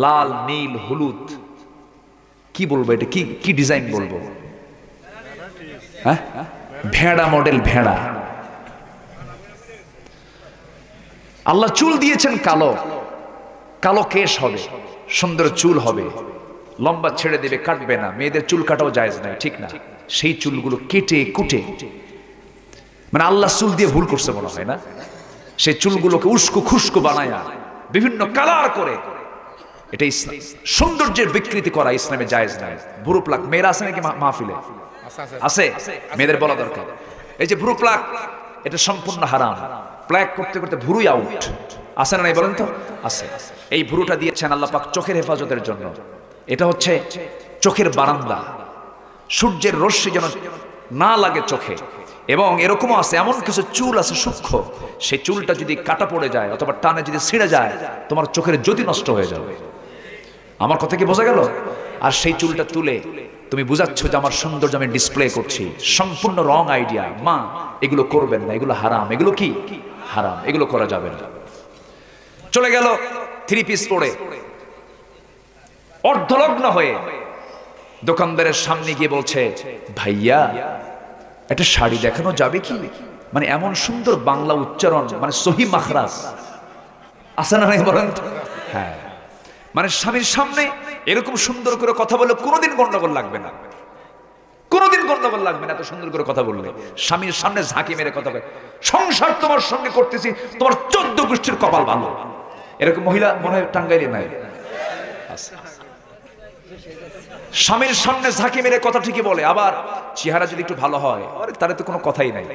লাল, নীল, হলুদ, কি বলবো এটা, কি কি ডিজাইন বলবো? হ্যাঁ, ভেড়া মডেল, ভেড়া। আল্লাহ চুল দিয়েছেন কালো, কালো কেশ হবে, সুন্দর চুল হবে, লম্বা ছেড়ে দেবে, কাটবে না। মেয়েদের চুল কাটাও জায়েজ নাই, ঠিক না? সেই চুলগুলো কেটে কুটে, মানে আল্লাহ চুল দিয়ে ভুল করছে মনে হয় না? সেই চুলগুলোকে উস্কো খুস্কো বানায়া বিভিন্ন কালার করে, এটা সৌন্দর্যের বিকৃতি করা ইসলামে জায়েজ নাই। ভুরু প্লাক মেয়েরা আছে নাকি মাহফিলে? আছে, মেয়েদের বলা দরকার। এই যে ভুরু প্লাক, এটা সম্পূর্ণ হারাম। প্লাক করতে করতে ভুরুই আউট, আছে না নাই বলেন তো? আছে। এই ভুরুটা দিয়েছেন আল্লাহ পাক চোখের হেফাজতের জন্য। এটা হচ্ছে চোখের বারান্দা, সূর্যের রশ্মি যেন না লাগে চোখে। এবং এরকমও আছে, এমন কিছু চুল আছে সূক্ষ্ম, সেই চুলটা যদি কাটা পড়ে যায় অথবা টানে যদি ছিঁড়ে যায়, তোমার চোখের জ্যোতি নষ্ট হয়ে যাবে। আমার কথা কি বোঝা গেল? আর সেই চুলটা তুলে তুমি বুঝাচ্ছ যে আমার সৌন্দর্য আমি ডিসপ্লে করছি, সম্পূর্ণ রং আইডিয়া। মা, এগুলো করবেন না, এগুলো হারাম। এগুলো কি হারাম? এগুলো করা যাবে না। চলে গেল 3 পিস পরে অর্ধলগ্ন হয়ে দোকানদারের সামনে গিয়ে বলছে, ভাইয়া একটা শাড়ি দেখানো যাবে কি? মানে এমন সুন্দর বাংলা উচ্চারণ, মানে সহি মাখরাজ আছে না নাই বলেন তো? হ্যাঁ, মানে স্বামীর সামনে এরকম সুন্দর করে কথা বলে কোনোদিন গন্ডগোল লাগবে না, কোনোদিন গন্ডগোল লাগবে না। এত সুন্দর করে কথা বললে স্বামীর সামনে ঝাঁকি মেরে কথা বলে, সংসার তোমার সঙ্গে করতেছি, তোমার 14 গোষ্ঠীর কপাল ভালো। এরকম মহিলা মনে হয় টাঙ্গাইলে নাই। স্বামীর সামনে ঝাঁকি মেরে কথা ঠিকই বলে, আবার চেহারা যদি একটু ভালো হয় তার তো কোনো কথাই নাই।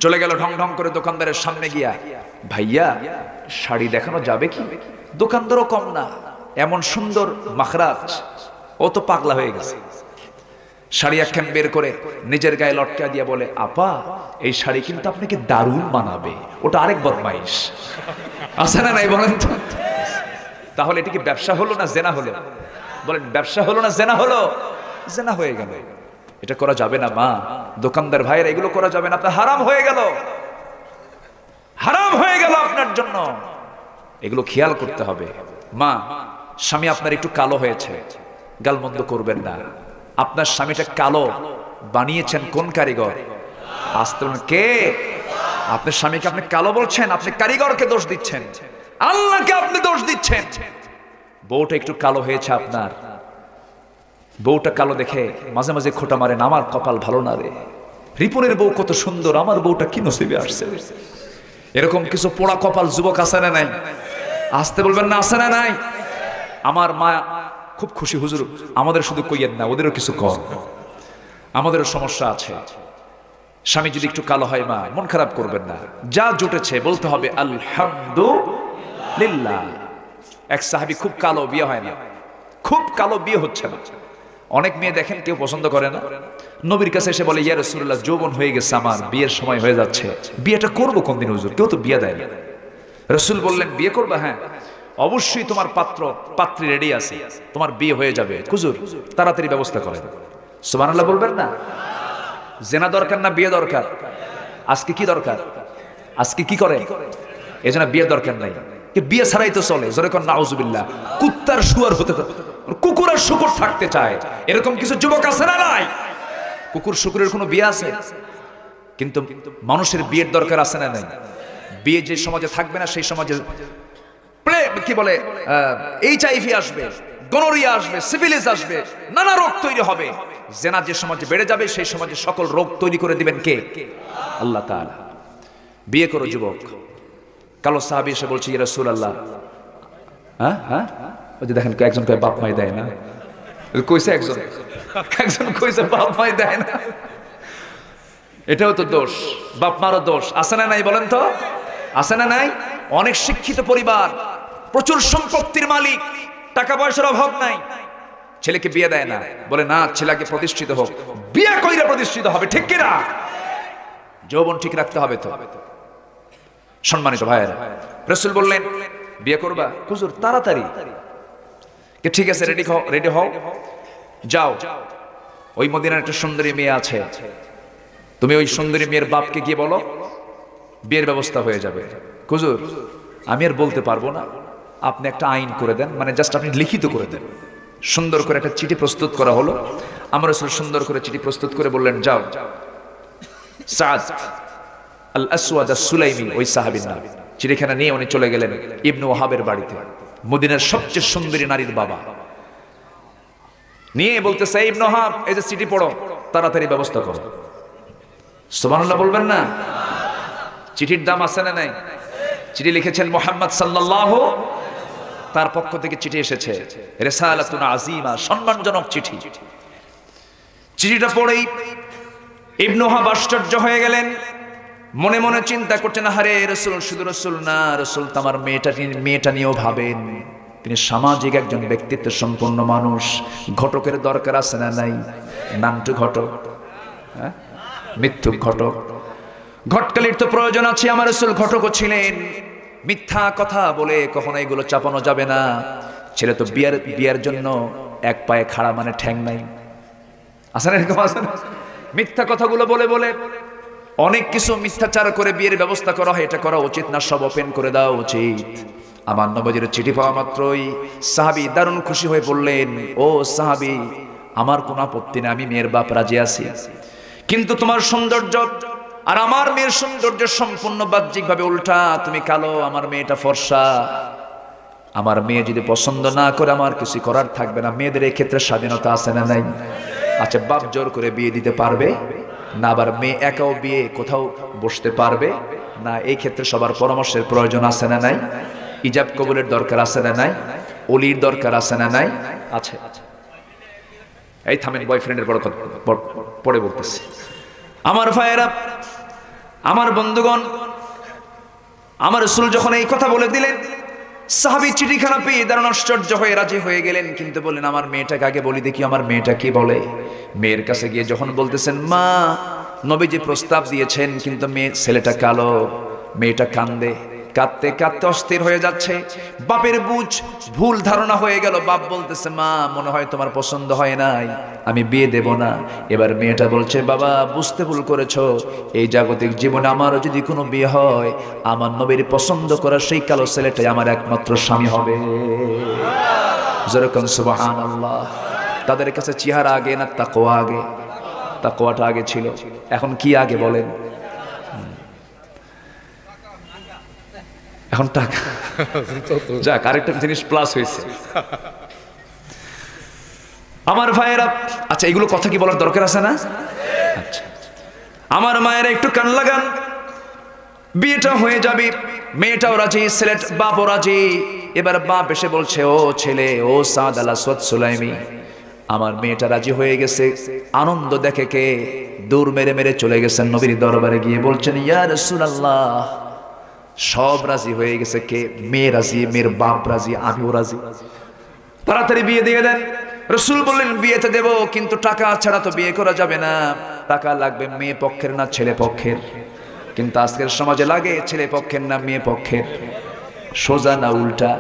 চলে গেল ঢং ঢং করে দোকানদারের সামনে গিয়া, ভাইয়া শাড়ি দেখানো যাবে কি? দোকানদারও কম না, এমন সুন্দর মাখরাজ, ও তো পাগলা হয়ে গেছে। শাড়ি একখান বের করে নিজের গায়ে লটকা দিয়া বলে, আপা এই শাড়ি কিন্তু আপনাকে দারুণ মানাবে। ওটা আরেক বদমাইশ, আছে না নাই বলেন তো? তাহলে এটা কি ব্যবসা হলো না জেনা হলো? বলেন, ব্যবসা হলো না জেনা হলো? জেনা হয়ে গেল। এটা করা যাবে না মা, দোকানদার ভাইয়েরা, এগুলো করা যাবে না। আপনার হারাম হয়ে গেল, হারাম হয়ে গেল আপনার জন্য। এগুলো খেয়াল করতে হবে। মা, স্বামী আপনার একটু কালো হয়েছে, গালমন্দ করবেন না। আপনার স্বামীটা কালো বানিয়েছেন কোন কারিগর? আসতে কে? আপনার স্বামীকে আপনি কালো বলছেন, আপনি কারিগরকে দোষ দিচ্ছেন, আল্লাহকে আপনি দোষ দিচ্ছেন। বউটা একটু কালো হয়েছে আপনার, বউটা কালো দেখে মাঝে মাঝে খোটা মারেন, আমার কপাল ভালো না রে, রিপনের বউ কত সুন্দর, আমার বউটা কি নসিবে আসছে। এরকম কিছু পোড়া কপাল যুবক আছে না নাই? আসতে বলবেন না, আছে না নাই? আমার মা খুব খুশি, হুজুর আমাদের শুধু কইয়েন না, ওদেরও কিছু কর, আমাদেরও সমস্যা আছে। স্বামী যদি একটু কালো হয় মা, মন খারাপ করবেন না, যা জুটেছে বলতে হবে আলহামদুলিল্লাহ। এক সাহাবী খুব কালো, বিয়ে হয় না, খুব কালো, বিয়ে হচ্ছে না। অনেক মেয়ে দেখেন কেউ পছন্দ করে না, নবীর কাছে এসে বলে, ইয়া রাসূলুল্লাহ যৌবন হয়ে গেছে আমার, বিয়ের সময় হয়ে যাচ্ছে, বিয়েটা করবো কোনদিন হুজুর? কেউ তো বিয়ে দেয় না। রাসূল বললেন, বিয়ে করবা? হ্যাঁ, অবশ্যই তোমার পাত্রী রেডি আছে, তোমার বিয়ে হয়ে যাবে, হুজুর তাড়াতাড়ি ব্যবস্থা করেন। সুবহানাল্লাহ বলবেন না? জেনা দরকার না বিয়ে দরকার? আজকে কি দরকার? আজকে কি করে? এজন্য বিয়ে দরকার নাই, বিয়ে ছাড়াই তো চলে। জোরে কোন নাউজুবিল্লাহ। কুত্তার শুয়ার হতে, কুকুর আর শুকুর থাকতে চায়, এরকম কিছু যুবক আছে না নাই? কুকুর শুকুরের কোনো বিয়ে আছে? কিন্তু মানুষের বিয়ের দরকার আছে না নাই? বিয়ে যে সমাজে থাকবে না, সেই সমাজে কি বলে HIV আসবে, গনোরিয়া আসবে, সিফিলিস আসবে, নানা রোগ তৈরি হবে। জেনা যে সমাজে বেড়ে যাবে, সেই সমাজে সকল রোগ তৈরি করে দিবেন কে? আল্লাহ তাআলা। বিয়ে করো যুবক। কালো সাহাবী এসে বলছে, ইয়া রাসূলুল্লাহ, হ্যাঁ হ্যাঁ, ওই যে দেখেন একজন কয় বাপ মাই দেয় না, কইছে একজন কইছে বাপ মাই দেয় না। এটাও তো দোষ, বাপ মারও দোষ, আছে না নাই বলেন তো? আছে না নাই? অনেক শিক্ষিত পরিবার, প্রচুর সম্পত্তির মালিক, টাকা পয়সার অভাব নাই, ছেলেকে বিয়ে দেয় না, বলে না ছেলেকে প্রতিষ্ঠিত হোক, বিয়ে কইরা প্রতিষ্ঠিত হবে, ঠিক কিনা? যৌবন ঠিক রাখতে হবে তো। সম্মানিত ভাইয়েরা, রাসূল বললেন, বিয়ে করবা? হুজুর তাড়াতাড়ি। ঠিক আছে, রেডি হও, যাও, ওই মদিনার একটা সুন্দরী মেয়ে আছে, তুমি ওই সুন্দরী মেয়ের বাপকে গিয়ে বলো বিয়ের ব্যবস্থা হয়ে যাবে। হুজুর আমি আর বলতে পারবো না, আপনি একটা আইন করে দেন, মানে জাস্ট আপনি লিখিত করে দেন। সুন্দর করে একটা চিঠি প্রস্তুত করা হলো। আমার রাসূল সুন্দর করে চিঠি প্রস্তুত করে বললেন, যাও। সাদ আল আসওয়াদ আস-সুলাইমি ওই সাহাবীর নাম। চিঠিখানা নিয়ে উনি চলে গেলেন ইবনে ওয়াহাবের বাড়িতে, মদিনার সবচেয়ে সুন্দরী নারীর বাবা। নিয়ে বলতেছে, ইবনে ওয়াহাব এই যে চিঠি পড়ো, তাড়াতাড়ি ব্যবস্থা করো। সুবহানাল্লাহ বলবেন না? চিঠির দাম আছে না নাই? চিঠি লিখেছেন মুহাম্মদ সাল্লাল্লাহু, তার পক্ষ থেকে চিঠি এসেছে, রিসালাতুন আযীমা, সম্মানজনক চিঠি। চিঠিটা পড়েই ইবনে ওয়াহাব আশ্চর্য হয়ে গেলেন, মনে মনে চিন্তা করতেন, আরে রাসূল শুধু রাসূল না, রাসূল তো আমার মেয়েটা নিয়েও ভাবেন। তিনি সামাজিক একজন ব্যক্তিত্ব সম্পন্ন মানুষ, ঘটকের দরকার আছে না নাই? নামটু ঘটক, হ্যাঁ, মৃত্যু ঘটক, ঘটকালির তো প্রয়োজন আছে। আমার রাসূল ঘটকও ছিলেন। মিথ্যা কথা বলে কখনো এগুলো চাপানো যাবে না। ছেলে তো বিয়ের জন্য এক পায়ে খাড়া, মানে ঠ্যাং নাই, আছে না এরকম? আছে না? মিথ্যা কথাগুলো বলে বলে অনেক কিছু মিথ্যাচার করে বিয়ের ব্যবস্থা করা হয়। এটা করা উচিত না, সব ওপেন করে দেওয়া উচিত। আমার নবীর চিঠি পাওয়া মাত্রই সাহাবী দারুণ খুশি হয়ে বললেন, ও সাহাবী, আমার কোনো আপত্তি নেই, আমি মেয়ের বাপ রাজি আছি, কিন্তু তোমার সৌন্দর্য আর আমার মেয়ের সৌন্দর্য সম্পূর্ণ বাহ্যিকভাবে উল্টা। তুমি কালো, আমার মেয়েটা ফর্সা। আমার মেয়ে যদি পছন্দ না করে আমার কিছু করার থাকবে না। মেয়েদের এই ক্ষেত্রে স্বাধীনতা আছে না নাই? আচ্ছা, বাপ জোর করে বিয়ে দিতে পারবে না, আবার মেয়ে একাও বিয়ে কোথাও বসতে পারবে না। এই ক্ষেত্রে সবার পরামর্শের প্রয়োজন আছে না নাই? ইজাব কবুলের দরকার আছে না নাই? ওলির দরকার আছে না নাই? আছে। এই থামেন, বয়ফ্রেন্ডের পরে বলতেছি। আমার ভাইয়েরা, আমার বন্ধুগণ, আমার রাসূল যখন এই কথা বলে দিলেন, সাহাবী চিঠিখানা পেয়ে দারুণ আশ্চর্য হয়ে রাজি হয়ে গেলেন। কিন্তু বললেন, আমার মেয়েটাকে আগে বলি দেখি, আমার মেয়েটা কি বলে। মেয়ের কাছে গিয়ে যখন বলতেছেন, মা, নবীজি প্রস্তাব দিয়েছেন, কিন্তু ছেলেটা কালো। মেয়েটা কান্দে, কাঁদতে কাঁদতে অস্থির হয়ে যাচ্ছে। বাপের ভুল ধারণা হয়ে গেল। বাপ বলতেছে, মা, মনে হয় তোমার পছন্দ হয় নাই, আমি বিয়ে দেব না। এবার মেয়েটা বলছে, বাবা, বুঝতে ভুল করেছো, এই জাগতিক জীবনে আমারও যদি কোনো বিয়ে হয়, আমার নবীর পছন্দ করা সেই কালো ছেলেটাই আমার একমাত্র স্বামী হবে। যেরকম সুবহানাল্লাহ। তাদের কাছে চেহারা আগে না তাকওয়া আগে? তাকওয়াটা আগে ছিল। এখন কি আগে বলেন? এখন টাকা। যাক, আরেকটা জিনিস প্লাস হয়েছে। আমার ভাইয়েরা, আচ্ছা, এগুলো কথা কি বলার দরকার আছে না? আচ্ছা, আমার মায়েরা একটু কান লাগান। বিয়েটা হয়ে যাবে, মেয়েটাও রাজি, ছেলের বাপও রাজি। এবার বাপ এসে বলছে, ও ছেলে, ও সাদ আল আসওয়াদ সুলাইমি, আমার মেয়েটা রাজি হয়ে গেছে। আনন্দ দেখে কে দৌড় মেরে মেরে চলে গেছেন নবীর দরবারে, গিয়ে বলছেন, ইয়া রাসূলুল্লাহ, সব রাজি হয়ে গেছে। কে? মেয়ে রাজি, মেয়ের বাপ রাজি, আমিও রাজি, তাড়াতাড়ি বিয়ে দিয়ে দেন। রাসূল বললেন, বিয়েতে দেব, কিন্তু টাকা ছাড়া তো বিয়ে করা যাবে না। টাকা লাগবে মেয়ে পক্ষের না ছেলে পক্ষের? কিন্তু আজকের সমাজে লাগে ছেলে পক্ষের না মেয়ে পক্ষের। সোজা না উল্টা?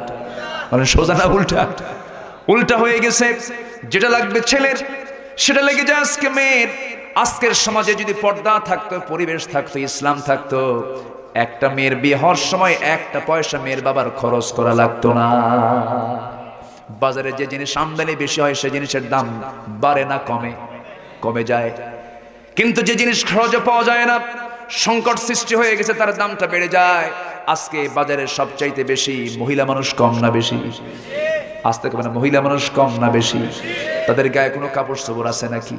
মানে সোজা না উল্টা? উল্টা হয়ে গেছে। যেটা লাগবে ছেলের সেটা লেগে যায় আজকে মেয়ের। আজকের সমাজে যদি পর্দা থাকতো, পরিবেশ থাকতো, ইসলাম থাকতো, একটা মেয়ের বিয়ে হওয়ার সময় একটা পয়সা মেয়ের বাবার খরচ করা লাগতো না। বাজারে যে জিনিস আমদানি বেশি হয় সে জিনিসের দাম বাড়ে না কমে? কমে যায়। কিন্তু যে জিনিস খরচে পাওয়া যায় না, সংকট সৃষ্টি হয়ে গেছে, তার দামটা বেড়ে যায়। আজকে বাজারে সবচাইতে বেশি মহিলা মানুষ কম না বেশি? আজকে মানে মহিলা মানুষ কম না বেশি? তাদের গায়ে কোনো কাপড় চোপড় আছে নাকি?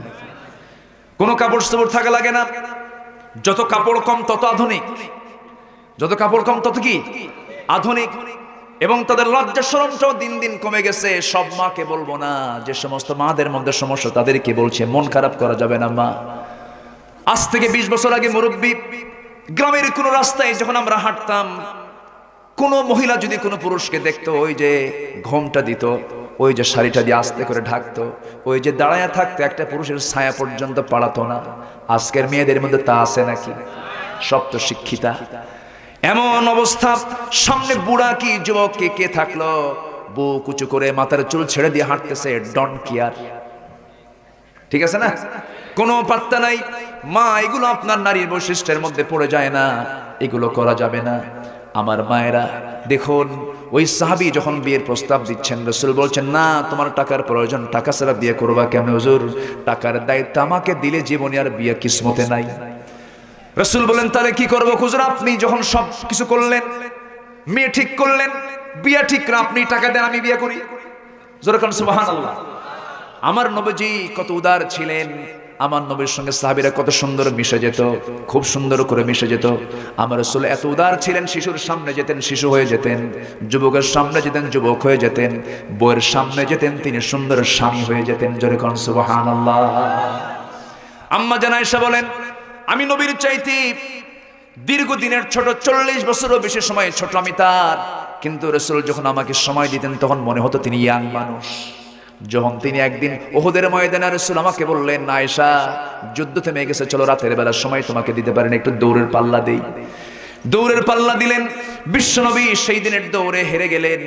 কোনো কাপড় চোপড় থাকা লাগে না। যত কাপড় কম তত আধুনিক, যত কাপড় কম তত কি আধুনিক। এবং তাদের লজ্জা শরমটাও দিন দিন কমে গেছে। সব মাকে বলবো না, যে সমস্ত মাদের মধ্যে সমস্যা তাদেরকে বলছে, মন খারাপ করা যাবে না মা। আজ থেকে 20 বছর আগে মুরব্বী গ্রামের কোনো রাস্তায় যখন আমরা হাঁটতাম, কোনো মহিলা যদি কোনো পুরুষকে দেখতো, ওই যে ঘোমটা দিত, ওই যে শাড়িটা দিয়ে আস্তে করে ঢাকতো, ওই যে দাঁড়ায়া থাকতো, একটা পুরুষের ছায়া পর্যন্ত পাড়াতো না। আজকের মেয়েদের মধ্যে তা আছে নাকি? সব তো শিক্ষিতা। এমন অবস্থা, সামনে বুড়া কি যুবক কে থাকলো, বুক উঁচু করে মাথার চুল ছেড়ে দিয়ে হাঁটতেছে, ডন কেয়ার। ঠিক আছে না? কোনো পাত্তা নাই। মা, এগুলো আপনার নারীর বৈশিষ্ট্যের মধ্যে পড়ে যায় না, এগুলো করা যাবে না। আমার মায়েরা দেখুন, ওই সাহাবী যখন বিয়ের প্রস্তাব দিচ্ছেন, রাসূল বলছেন, না, তোমার টাকার প্রয়োজন, টাকা ছাড়া বিয়ে করবা কেমন হুজুর? টাকার দায়িত্ব আমাকে দিলে জীবনে আর বিয়ে কিসমতে নাই। রাসূল বলেন, তাহলে কি করবো হুজুর? আপনি যখন সব কিছু করলেন, মেয়ে ঠিক করলেন, বিয়ে ঠিক করে আপনি টাকা দেন, আমি বিয়ে করি। জোরে কোন সুবহানাল্লাহ। আমার নবীজি কত উদার ছিলেন। আমার নবীর সঙ্গে সাহাবীরা কত সুন্দর মিশে যেত, খুব সুন্দর করে মিশে যেত। আমার রাসূল এত উদার ছিলেন, শিশুর সামনে যেতেন শিশু হয়ে যেতেন, যুবকের সামনে যেতেন যুবক হয়ে যেতেন, বউয়ের সামনে যেতেন তিনি সুন্দর স্বামী হয়ে যেতেন। জোরে কোন সুবহানাল্লাহ। আম্মা জান আয়েশা বলেন, আমি নবীর চাইতে দীর্ঘদিনের ছোট, 40 বছরও বেশি সময় ছোট আমি তার, কিন্তু রাসূল যখন আমাকে সময় দিতেন তখন মনে হতো তিনি ইয়াং মানুষ। যখন তিনি একদিন উহুদের ময়দানে রাসূল আমাকে বললেন, আয়েশা যুদ্ধ থেমে গেছে, চলো রাতের বেলা সময় তোমাকে দিতে পারেন, একটু দৌড়ের পাল্লা দেই। দৌড়ের পাল্লা দিলেন। বিশ্বনবী সেই দিনের দৌড়ে হেরে গেলেন।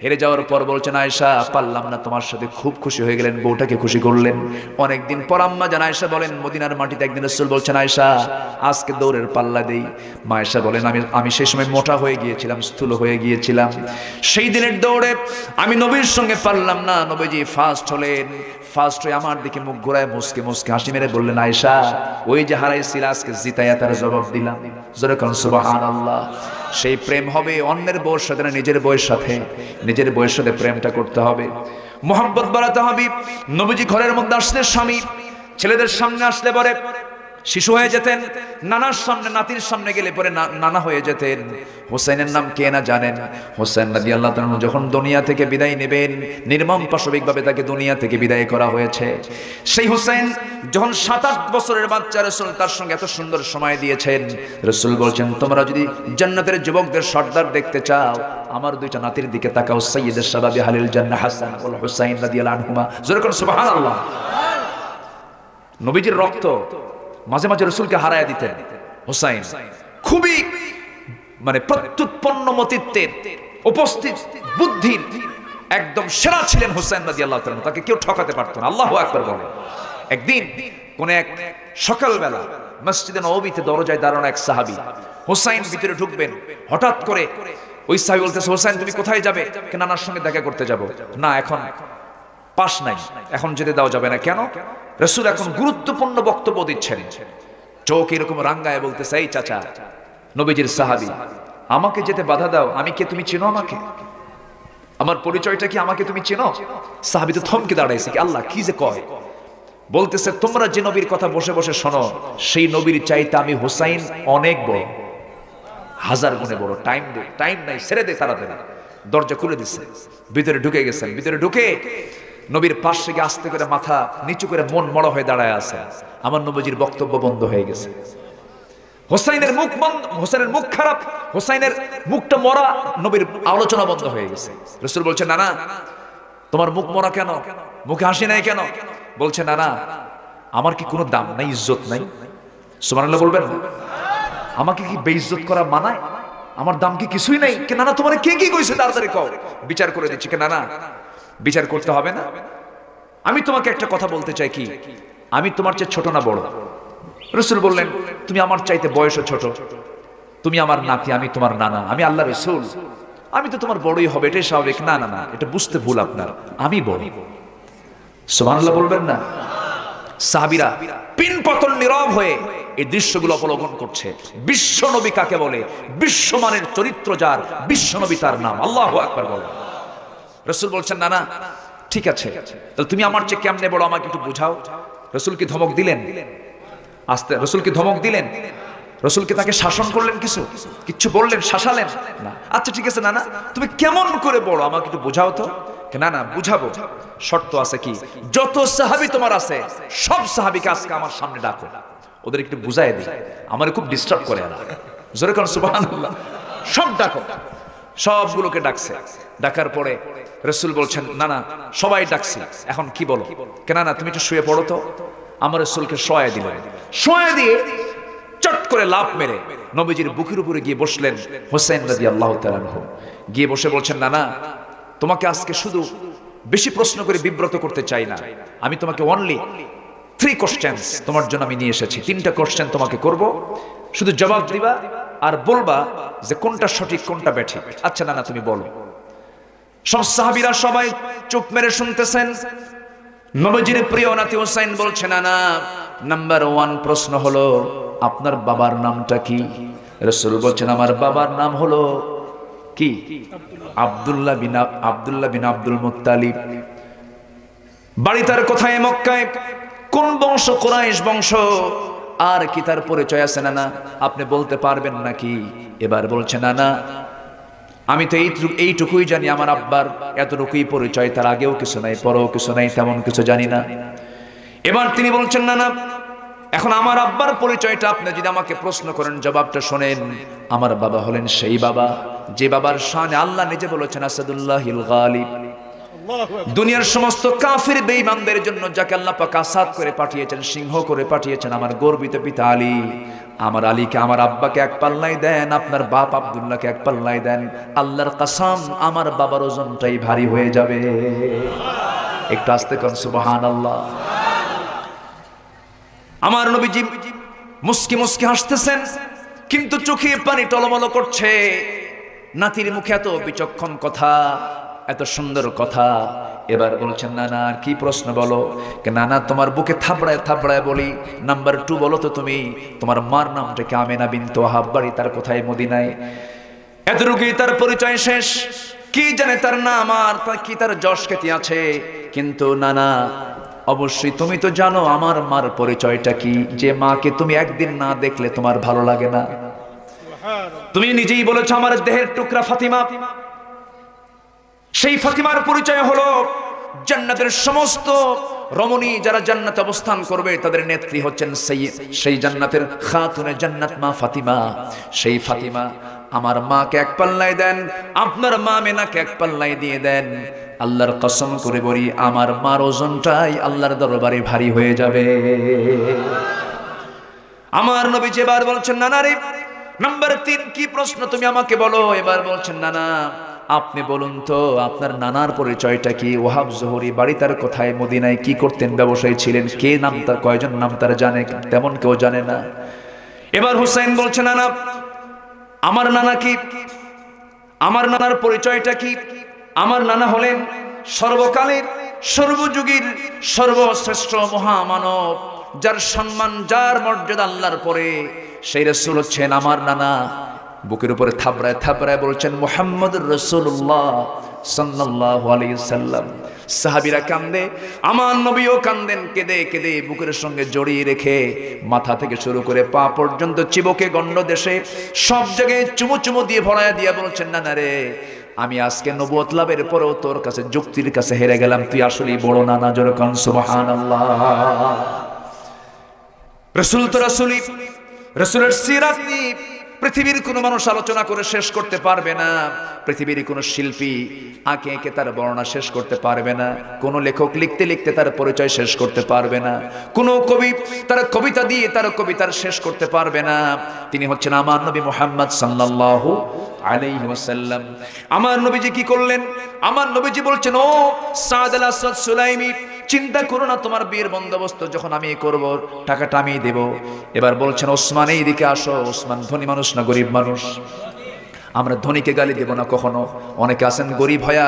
হেরে যাওয়ার পর বলছেন, আয়েশা পারলাম না তোমার সাথে, খুব খুশি হয়ে গেলেন, বউটাকে খুশি করলেন। অনেকদিন পর আম্মা জান আয়েশা বলেন, মদিনার মাটিতে একদিন রাসূল বলছেন, আয়েশা আজকে দৌড়ের পাল্লা দেই। মা আয়েশা বলেন, আমি সেই সময় মোটা হয়ে গিয়েছিলাম, স্থূল হয়ে গিয়েছিলাম, সেই দিনের দৌড়ে আমি নবীর সঙ্গে পারলাম না। নবীজি ফার্স্ট হলেন। ফার্স্ট হয়ে আমার দিকে মুখ ঘোরায় মুসকে মুসকে হাসি মেরে বললেন, আয়েশা ওই যে হারাইছিল আজকে জিতাইয়া তার জবাব দিলাম। জোরে কোন সুবহানাল্লাহ। সেই প্রেম হবে অন্যের বউয়ের সাথে না, নিজের বউয়ের সাথে। নিজের বউয়ের সাথে প্রেমটা করতে হবে, মোহাব্বত বাড়াতে হবে। নবীজি ঘরের মধ্যে আসলে স্বামী ছেলেদের সামনে আসলে পরে শিশু হয়ে যেতেন, নানার সামনে নাতির সামনে গেলে পরে নানা হয়ে যেতেন। হোসেনের নাম কে না জানেন? হোসেন রাদিয়াল্লাহু তাআলা যখন দুনিয়া থেকে বিদায় নেবেন, নির্মম পাশবিকভাবে তাকে দুনিয়া থেকে বিদায় করা হয়েছে। সেই হোসেন যখন 7-8 বছরের বাচ্চা, রাসূল তার সঙ্গে এত সুন্দর সময় দিয়েছেন। রাসূল বলছেন, তোমরা যদি জান্নাতের যুবকদের সর্দার দেখতে চাও, আমার দুইটা নাতির দিকে তাকাও, সাইয়্যিদুশ শাবাবি আহলিল জান্নাহ হাসান ওয়াল হুসাইন রাদিয়াল্লাহু আনহুমা। জোরে করে সুবহানাল্লাহ। নবীজির রক্ত মাঝে মাঝে রাসূলকে হারায়া দিতেন। হুসাইন খুবই প্রত্যুৎপন্ন মতিত্বের, উপস্থিত বুদ্ধির একদম সেরা ছিলেন হুসাইন রাদিয়াল্লাহু তাআলা, তাকে কেউ ঠকাতে পারত না। আল্লাহু আকবার বলেন। একদিন কোন এক সকালবেলা মসজিদে নববীতে দরজায় দাঁড়ানো এক সাহাবী, হুসাইন ভিতরে ঢুকবেন, হঠাৎ করে ওই সাহাবী বলতেছে, হুসাইন তুমি কোথায় যাবে? নানার সঙ্গে দেখা করতে যাব। না, এখন পাস নাই, এখন যেতে দেওয়া যাবে না। কেন? রাসূল এখন গুরুত্বপূর্ণ বক্তব্য দিচ্ছেন। চোখ এরকম রাঙ্গায় বলতেছে, এই চাচা, নবীজির সাহাবী, আমাকে যেতে বাধা দাও। আমি কে তুমি চেনো আমাকে? আমার পরিচয়টা কি আমাকে তুমি চেনো? সাহাবী তো থমকে দাঁড়াইছে, কি আল্লাহ কি যে কয়। বলতেছে, তোমরা যে নবীর কথা বসে বসে শোনো, সেই নবীর চাইতে আমি হুসাইন অনেক বড়, 1000 গুণে বড়। টাইম নাই, ছেড়ে দে তাড়াতাড়ি। দরজা খুলে দিচ্ছে, ভিতরে ঢুকে গেছেন। ভিতরে ঢুকে নবীর পাশে গিয়ে আস্তে করে মাথা নিচু করে মন মড়া হয়ে দাঁড়ায় আছে। আমার নবীজির বক্তব্য বন্ধ হয়ে গেছে। হোসাইনের মুখ বন্ধ, হোসেনের মুখ খারাপ, হোসাইনের মুখটা মরা, নবীর আলোচনা বন্ধ হয়ে গেছে। রাসূল বলছে, না না, তোমার মুখ মরা কেন? মুখে হাসি নাই কেন? বলছে, না না, আমার কি কোনো দাম নাই, ইজ্জত নাই? সুবহানাল্লাহ বলবেন না? আমাকে কি বেইজ্জত করা মানায়? আমার দাম কি কিছুই নাই? কে না না, তোমার কে কি কইছে? তাড়াতাড়ি কও, বিচার করে দিচ্ছি। কে না না, বিচার করতে হবে না। আমি তোমাকে একটা কথা বলতে চাই, কি আমি তোমার চেয়ে ছোট না বড়? রাসূল বললেন, তুমি আমার চাইতে বয়সে ছোট, তুমি আমার নাতি, আমি তোমার নানা, আমি আল্লাহর রাসূল, আমি তো তোমার বড়ই হবে, এটাই স্বাভাবিক। না না না, এটা বুঝতে ভুল আপনার, আমি বড়। সুবহানাল্লাহ বলবেন না? সাহাবীরা পিনপতন নীরব হয়ে এই দৃশ্যগুলো অবলোকন করছে। বিশ্বনবী কাকে বলে? বিশ্বমানের চরিত্র যার, বিশ্বনবী তার নাম। আল্লাহু আকবার বলেন। রাসূল বলছেন, না না, ঠিক আছে, তাহলে তুমি আমার চেয়ে কেমনে বড় আমাকে একটু বুঝাও। রাসূল কি ধমক দিলেন? আস্তে রাসূল কি ধমক দিলেন? রাসূল কি তাকে শাসন করলেন? কিচ্ছু বললেন, শাসালেন না? আচ্ছা ঠিক আছে, না না, তুমি কেমন করে বড় আমাকে একটু বুঝাও তো। না না, বুঝাবো, শর্ত আছে। কি? যত সাহাবী তোমার আছে সব সাহাবীকে আজকে আমার সামনে ডাকো, ওদের একটু বুঝাই দিই, আমার খুব ডিস্টার্ব করে না। জোরে কোন সুবহানাল্লাহ। সব ডাকো। সবগুলোকে ডাকছে। ডাকার পরে রাসূল বলছেন, না না, সবাই ডাকছি, এখন কি বলো? কেন না, তুমি একটু শুয়ে পড়ো তো। আমার রাসূলকে শোয়া দিলেন। শোয়া দিয়ে চট করে লাফ মেরে নবীজির বুকের উপরে গিয়ে বসলেন হোসেন রাদিয়াল্লাহু তাআলা আনহু। গিয়ে বসে বলছেন, না না, তোমাকে আজকে শুধু বেশি প্রশ্ন করে বিব্রত করতে চাই না, আমি তোমাকে অনলি 3 কোশ্চেনস তোমার জন্য আমি নিয়ে এসেছি। 3টা কোশ্চেন তোমাকে করব, শুধু জবাব দিবা আর বলবা যে কোনটা সঠিক কোনটা ব্যাঠিক। আচ্ছা না না, তুমি বলো। সব সাহাবীরা সবাই চুপ মেরে শুনতেছেন। নবীজির প্রিয় নাতি হোসেন বলছে, না না, নাম্বার 1 প্রশ্ন হলো, আপনার বাবার নামটা কি? রাসূল বলছেন, আমার বাবার নাম হলো কি? আব্দুল্লাহ বিন আব্দুল মুত্তালিব। বাড়ি তার কোথায়? মক্কায়। কোন বংশ? কুরাইশ বংশ। আর কি তার পরিচয় আছে না? আপনি বলতে পারবেন নাকি? এবার বলছে না, আমি তো এইটুকুই জানি, আমার আব্বার এতটুকুই পরিচয়, তার আগেও কিছু নাই, পরেও কিছু নাই, তেমন কিছু জানি না। এবার তিনি বলছেন না, এখন আমার আব্বার পরিচয়টা আপনি যদি আমাকে প্রশ্ন করেন, জবাবটা শোনেন। আমার বাবা হলেন সেই বাবা যে বাবার শানে আল্লাহ নিজে বলেছেন আসাদুল্লাহিল গালিব। দুনিয়ার সমস্ত কাফির বেঈমানদের জন্য যাকে আল্লাহ পাক আসাদ করে পাঠিয়েছেন, সিংহ করে পাঠিয়েছেন, আমার গর্বিত পিতা আলী। আমার আলীকে, আমার আব্বাকে এক পাল্লাই দেন, আপনার বাপ আব্দুল্লাহকে এক পাল্লাই দেন, আল্লাহর কসম আমার বাবার ওজনটাই ভারী হয়ে যাবে। একটু আস্তে কোন সুবহানাল্লাহ। আমার নবীজি মুস্কি মুস্কি হাসতেছেন, কিন্তু চোখে পানি টলমল করছে। নাতির মুখে এত বিচক্ষণ কথা, এত সুন্দর কথা। এবার বলছেন না, আর কি প্রশ্ন বলো? না, তোমার বুকে থাবড়ায় থাবড়ায় বলি। নাম্বার 2 বলো তো তুমি, তোমার মার নামটা কি? আমেনা বিনতে ওয়াহাব, বাড়ি তার কোথায়? মদিনায়। এতটুকুই তার পরিচয় শেষ। কি জানে তার নাম আর কি তার যশ খ্যাতি আছে? কিন্তু না, অবশ্যই তুমি তো জানো আমার মার পরিচয়টা কি, যে মাকে তুমি একদিন না দেখলে তোমার ভালো লাগে না। তুমি নিজেই বলেছো আমার দেহের টুকরা ফাতিমা। সেই ফাতিমার পরিচয় হলো জান্নাতের সমস্ত রমণী যারা জান্নাতে অবস্থান করবে তাদের নেত্রী হচ্ছেন সেই জান্নাতের খাতুনে জান্নাত মা ফাতিমা। সেই ফাতিমা আমার মাকে এক পাল্লায় দেন, আপনার মা মেনাকে এক পাল্লায় দিয়ে দেন। আল্লাহর কসম করে বলি, আমার মার ওজনটাই আল্লাহর দরবারে ভারী হয়ে যাবে। আমার নবী যেবার বলছেন না রে, নাম্বার 3 কি প্রশ্ন তুমি আমাকে বলো? এবার বলছেন না, আপনি বলুন তো আপনার নানার পরিচয়টা কি? ওয়াহাব জোহরি, বাড়ি তার কোথায়? মদিনায়। কি করতেন? ব্যবসায়ী ছিলেন। কে নাম তার? কয়জন নাম তার জানে? তেমন কেউ জানে না। এবার হুসাইন বলছেন না, আমার নানা কি? আমার নানার পরিচয়টা কি? আমার নানা হলেন সর্বকালের সর্বযুগীর সর্বশ্রেষ্ঠ মহামানব, যার সম্মান যার মর্যাদা আল্লাহর পরে সেই রাসূল হচ্ছেন আমার নানা। বুকের উপরে থাবড়ায় থাবড়ায় বলছেন মুহাম্মদুর রাসূলুল্লাহ সাল্লাল্লাহু আলাইহি সাল্লাম। সাহাবীরা কান্দে, আমার নবীও কান্দেন। কেঁদে কেঁদে বুকের সঙ্গে জড়িয়ে রেখে মাথা থেকে শুরু করে পা পর্যন্ত চিবুকে গণ্ড দেশে সব জায়গায় চুমু চুমু দিয়ে ভরায়া দিয়ে বলছেন না রে, আমি আজকে নবুয়ত লাভের পরেও তোর কাছে যুক্তির কাছে হেরে গেলাম। তুই আসলেই বড় নানা। জোরে কান সুবহানাল্লাহ। রাসূল তো রাসূলই, রাসূলের সিরাত নিয়ে পৃথিবীর কোনো মানুষ আলোচনা করে শেষ করতে পারবে না। পৃথিবীর কোনো শিল্পী আঁকে এঁকে তার বর্ণনা শেষ করতে পারবে না। কোনো লেখক লিখতে লিখতে তার পরিচয় শেষ করতে পারবে না। কোনো কবি তার কবিতা দিয়ে তার কবিতার শেষ করতে পারবে না। তিনি হচ্ছেন আমার নবী মুহাম্মদ সাল্লাল্লাহু আলাইহি ওয়াসাল্লাম। আমার নবীজি কি করলেন? আমার নবীজি বলছেন, ও সাদ আল আসওয়াদ সুলাইমি, চিন্তা করো না, তোমার বিয়ের বন্দোবস্ত যখন আমি করব টাকাটা আমি দেব। এবার বলছেন, ওসমান এইদিকে আসো। ওসমান ধনী মানুষ না গরিব মানুষ? আমরা ধনীকে গালি দেব না কখনো। অনেকে আছেন গরিব হয়া,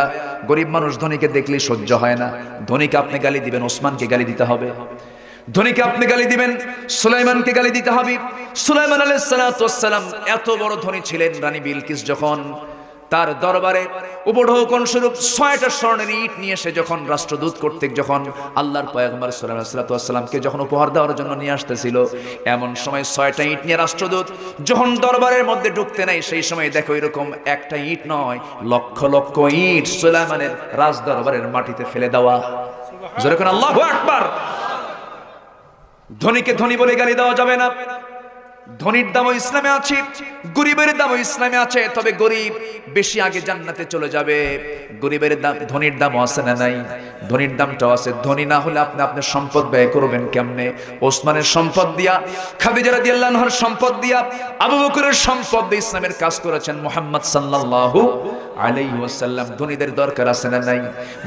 গরিব মানুষ ধনীকে দেখলে সহ্য হয় না। ধনীকে আপনি গালি দিবেন, ওসমানকে গালি দিতে হবে। ধনীকে আপনি গালি দিবেন, সুলাইমানকে গালি দিতে হবে। সুলাইমান আলাইহিস সালাতু ওয়াস সালাম এত বড় ধনী ছিলেন, রানী বিলকিস যখন তার দরবারে উপঢৌকন স্বরূপ 6টা স্বর্ণের ইট নিয়ে এসে যখন রাষ্ট্রদূত কর্তৃক যখন আল্লাহর পয়গম্বর সাল্লাল্লাহু আলাইহি ওয়াসাল্লামকে যখন উপহার দেওয়ার জন্য নিয়ে আসতেছিল, এমন সময় 6টা ইট নিয়ে রাষ্ট্রদূত যখন দরবারের মধ্যে ঢুকতে নাই, সেই সময় দেখো এরকম একটা ইট নয়, লক্ষ লক্ষ ইট সুলাইমানের রাজ দরবারের মাটিতে ফেলে দেওয়া। জোরে করে আল্লাহু আকবার। ধনীকে ধনী বলে গালি দেওয়া যাবে না। ধনীর দামও ইসলামে আছে, গরিবের দামও ইসলামে আছে। তবে গরিব বেশি আগে জান্নাতে চলে যাবে। গরিবের দাম, ধনীর দামও আছে না নাই? ধনীর দামটাও আছে। ধনী না হলে আপনি আপনার সম্পদ ব্যয় করবেন কেমনে? ওসমানের সম্পদ দিয়া, খাদিজা রাদিয়াল্লাহু আনহার সম্পদ দিয়া, আবু বকরের সম্পদ দিয়ে ইসলামের কাজ করেছেন মুহাম্মদ সাল্লাল্লাহু আলাইহি ওয়াসাল্লাম। ধনীদের দরকার আছে না নাই?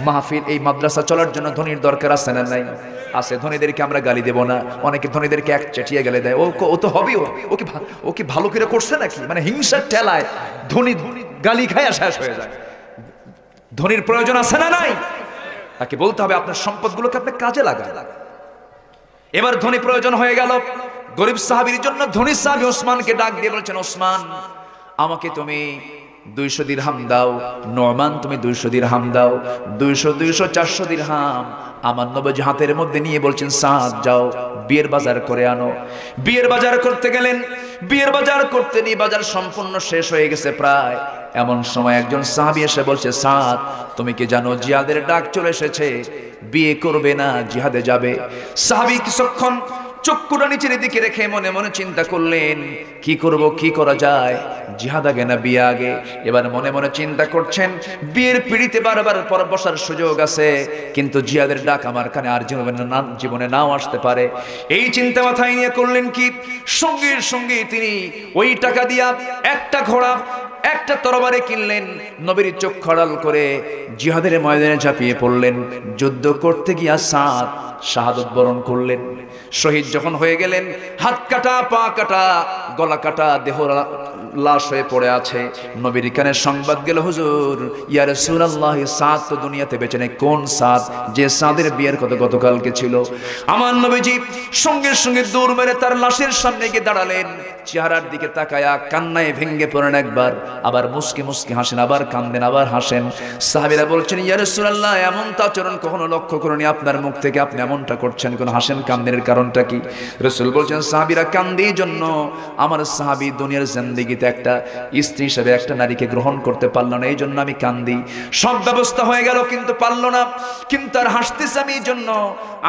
মাহফিল এই মাদ্রাসা চলার জন্য ধনীর দরকার আছে না নাই? আছে। ধনীদেরকে আমরা গালি দেব না। অনেকে ধনীদেরকে এক চেটিয়ে গেলে দেয়, ও তো হবে, ও কি ভালো করে করছে নাকি? মানে হিংসার ঠেলায় ধনী গালি খায় শেষ হয়ে যায়। ধনীর প্রয়োজন আছে না নাই? তাকে বলতে হবে আপনার সম্পদগুলোকে আপনি কাজে লাগান। এবার ধনী প্রয়োজন হয়ে গেল। গরিব সাহাবীর জন্য ধনী সাহাবী ওসমানকে ডাক দিয়ে বলছেন, ওসমান আমাকে তুমি 200 দিরহাম দাও। নোমান তুমি 200 দিরহাম দাও। 200 200 400 দিরহাম আমার নবী হাতের মধ্যে নিয়ে বলছেন সাদ যাও বিয়ের বাজার করে আনো। বিয়ের বাজার করতে গেলেন। বিয়ের বাজার করতে নিয়ে বাজার সম্পূর্ণ শেষ হয়ে গেছে প্রায়। এমন সময় একজন সাহাবী এসে বলছে সাদ তুমি কি জানো জিহাদের ডাক চলে এসেছে, বিয়ে করবে না জিহাদে যাবে? সাহাবী কিছুক্ষণ চক্ষুটা নিচের দিকে রেখে মনে মনে চিন্তা করলেন কি করব, কি করা যায়, জিহাদ আগে না বিয়ে আগে? এবার মনে মনে চিন্তা করছেন বিয়ের পিড়িতে বারবার পর বসার সুযোগ আছে, কিন্তু জিহাদের ডাক আমার কানে আর জীবনে নাও আসতে পারে। এই চিন্তা মাথায় নিয়ে করলেন কি, সঙ্গে সঙ্গে তিনি ওই টাকা দিয়া একটা ঘোড়া একটা তরবারি কিনলেন। নবীর চোখ খড়াল করে জিহাদের ময়দানে ঝাঁপিয়ে পড়লেন। যুদ্ধ করতে গিয়া সাদ শাহাদত বরণ করলেন। শহীদ যখন হয়ে গেলেন, হাত কাটা, পা কাটা, গলা কাটা, দেহ লাশ হয়ে পড়ে আছে। নবীর কানে সংবাদ গেল হুজুর ইয়া রাসূলুল্লাহ সাদ তো দুনিয়াতে বেঁচে নেই। কোন সাদ? যে সাদের বিয়ের কথা গতকালকে ছিল। আমার নবীজি সঙ্গে সঙ্গে দৌড় মেরে তার লাশের সামনে গিয়ে দাঁড়ালেন। চেহারার দিকে তাকায়া কান্নায় ভেঙ্গে পড়েন একবার, আবার মুস্কি মুস্কি হাসেন, আবার কান্দেন, আবার হাসেন। সাহাবীরা বলছেন ইয়া রাসূলুল্লাহ এমন আচরণ কখনো লক্ষ্য করিনি আপনার মুখ থেকে, আপনি এমনটা করছেন কোন, হাসেন কান্দের কারণটা কি? রাসূল বলছেন সাহাবীরা কান্দে এই জন্য আমার সাহাবী দুনিয়ার জিন্দেগিতে একটা স্ত্রী হিসেবে একটা নারীকে গ্রহণ করতে পারল না, এই জন্য আমি কান্দি। সব ব্যবস্থা হয়ে গেল কিন্তু পারল না, কিন্তু আর হাসতেছে আমি এই জন্য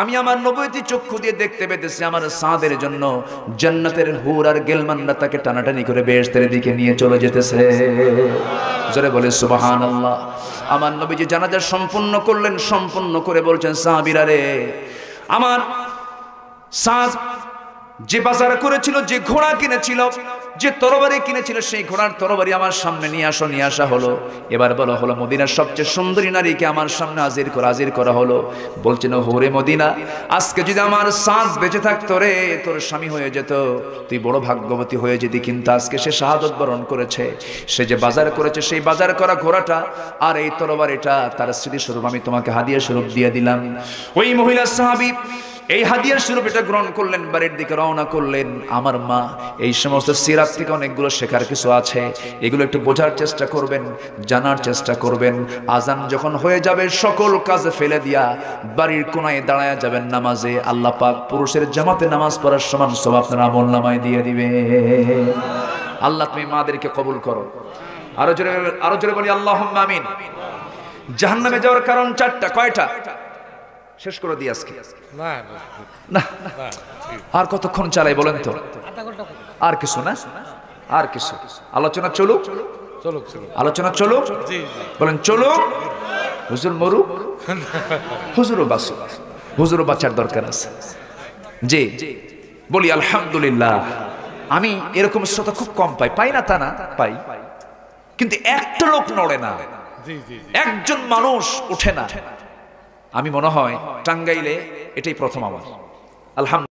আমি আমার নবুয়তি চক্ষু দিয়ে দেখতে পেতেছি আমার সাদের জন্য জান্নাতের হুর আর গেলমানরা তাকে টানাটানি করে বেহেশতের দিকে নিয়ে চলে যেতেছে। জোরে বলে সুবহানাল্লাহ। আমার নবীজি জানাজা সম্পূর্ণ করলেন, সম্পূর্ণ করে বলছেন সাহাবীরা রে আমার সাদ যে বাজার করেছিল, যে ঘোড়া কিনেছিল, যে তরবারি কিনেছিল, সেই ঘোড়ার তরবারি আমার সামনে নিয়ে আসো। নিয়ে আসা হলো। এবার বলা হলো মদিনার সবচেয়ে সুন্দরী নারীকে আমার সামনে হাজির করা হলো। বলছেন হোরে মদিনা, আজকে যদি আমার সাদ বেঁচে থাকতো রে তোর স্বামী হয়ে যেত, তুই বড় ভাগ্যবতী হয়ে যেতি, কিন্তু আজকে সে শাহাদত বরণ করেছে। সে যে বাজার করেছে সেই বাজার করা ঘোড়াটা আর এই তরবারিটা তার স্মৃতিস্বরূপ আমি তোমাকে হাদিয়া স্বরূপ দিয়ে দিলাম। ওই মহিলা সাহাবী এই হাদিয়ার স্বরূপ এটা গ্রহণ করলেন, বাড়ির দিকে রওনা করলেন। আমার মা এই সমস্ত সিরাত থেকে অনেকগুলো শেখার কিছু আছে, এগুলো একটু বোঝার চেষ্টা করবেন, জানার চেষ্টা করবেন। আজান যখন হয়ে যাবে সকল কাজ ফেলে দিয়া বাড়ির কোনায় দাঁড়ায় যাবেন নামাজে। আল্লাহ পাক পুরুষের জামাতে নামাজ পড়ার সমান সওয়াব আপনার আমলনামায় দিয়ে দিবে। আল্লাহ তুমি মাদেরকে কবুল করো। আরো জোরে বলি আল্লাহুম্মা আমিন। জাহান্নামে যাওয়ার কারণ চারটা। কয়টা? শেষ করে দিই আজকে। না আর কতক্ষণ চালাই বলেন তো? আর কিছু না, আর কিছু আলোচনা চলুক, আলোচনা চলুক, বলেন চলুক। হুজুর মরুক, হুজুরও বাঁচুক, হুজুরও বাঁচার দরকার আছে। জি বলি আলহামদুলিল্লাহ। আমি এরকম শ্রোতা খুব কম পাই না তা না, পাই, কিন্তু একটা লোক নড়ে না, একজন মানুষ ওঠে না। আমি মনে হয় টাঙ্গাইলে এটাই প্রথম আমার। আলহামদুলিল্লাহ।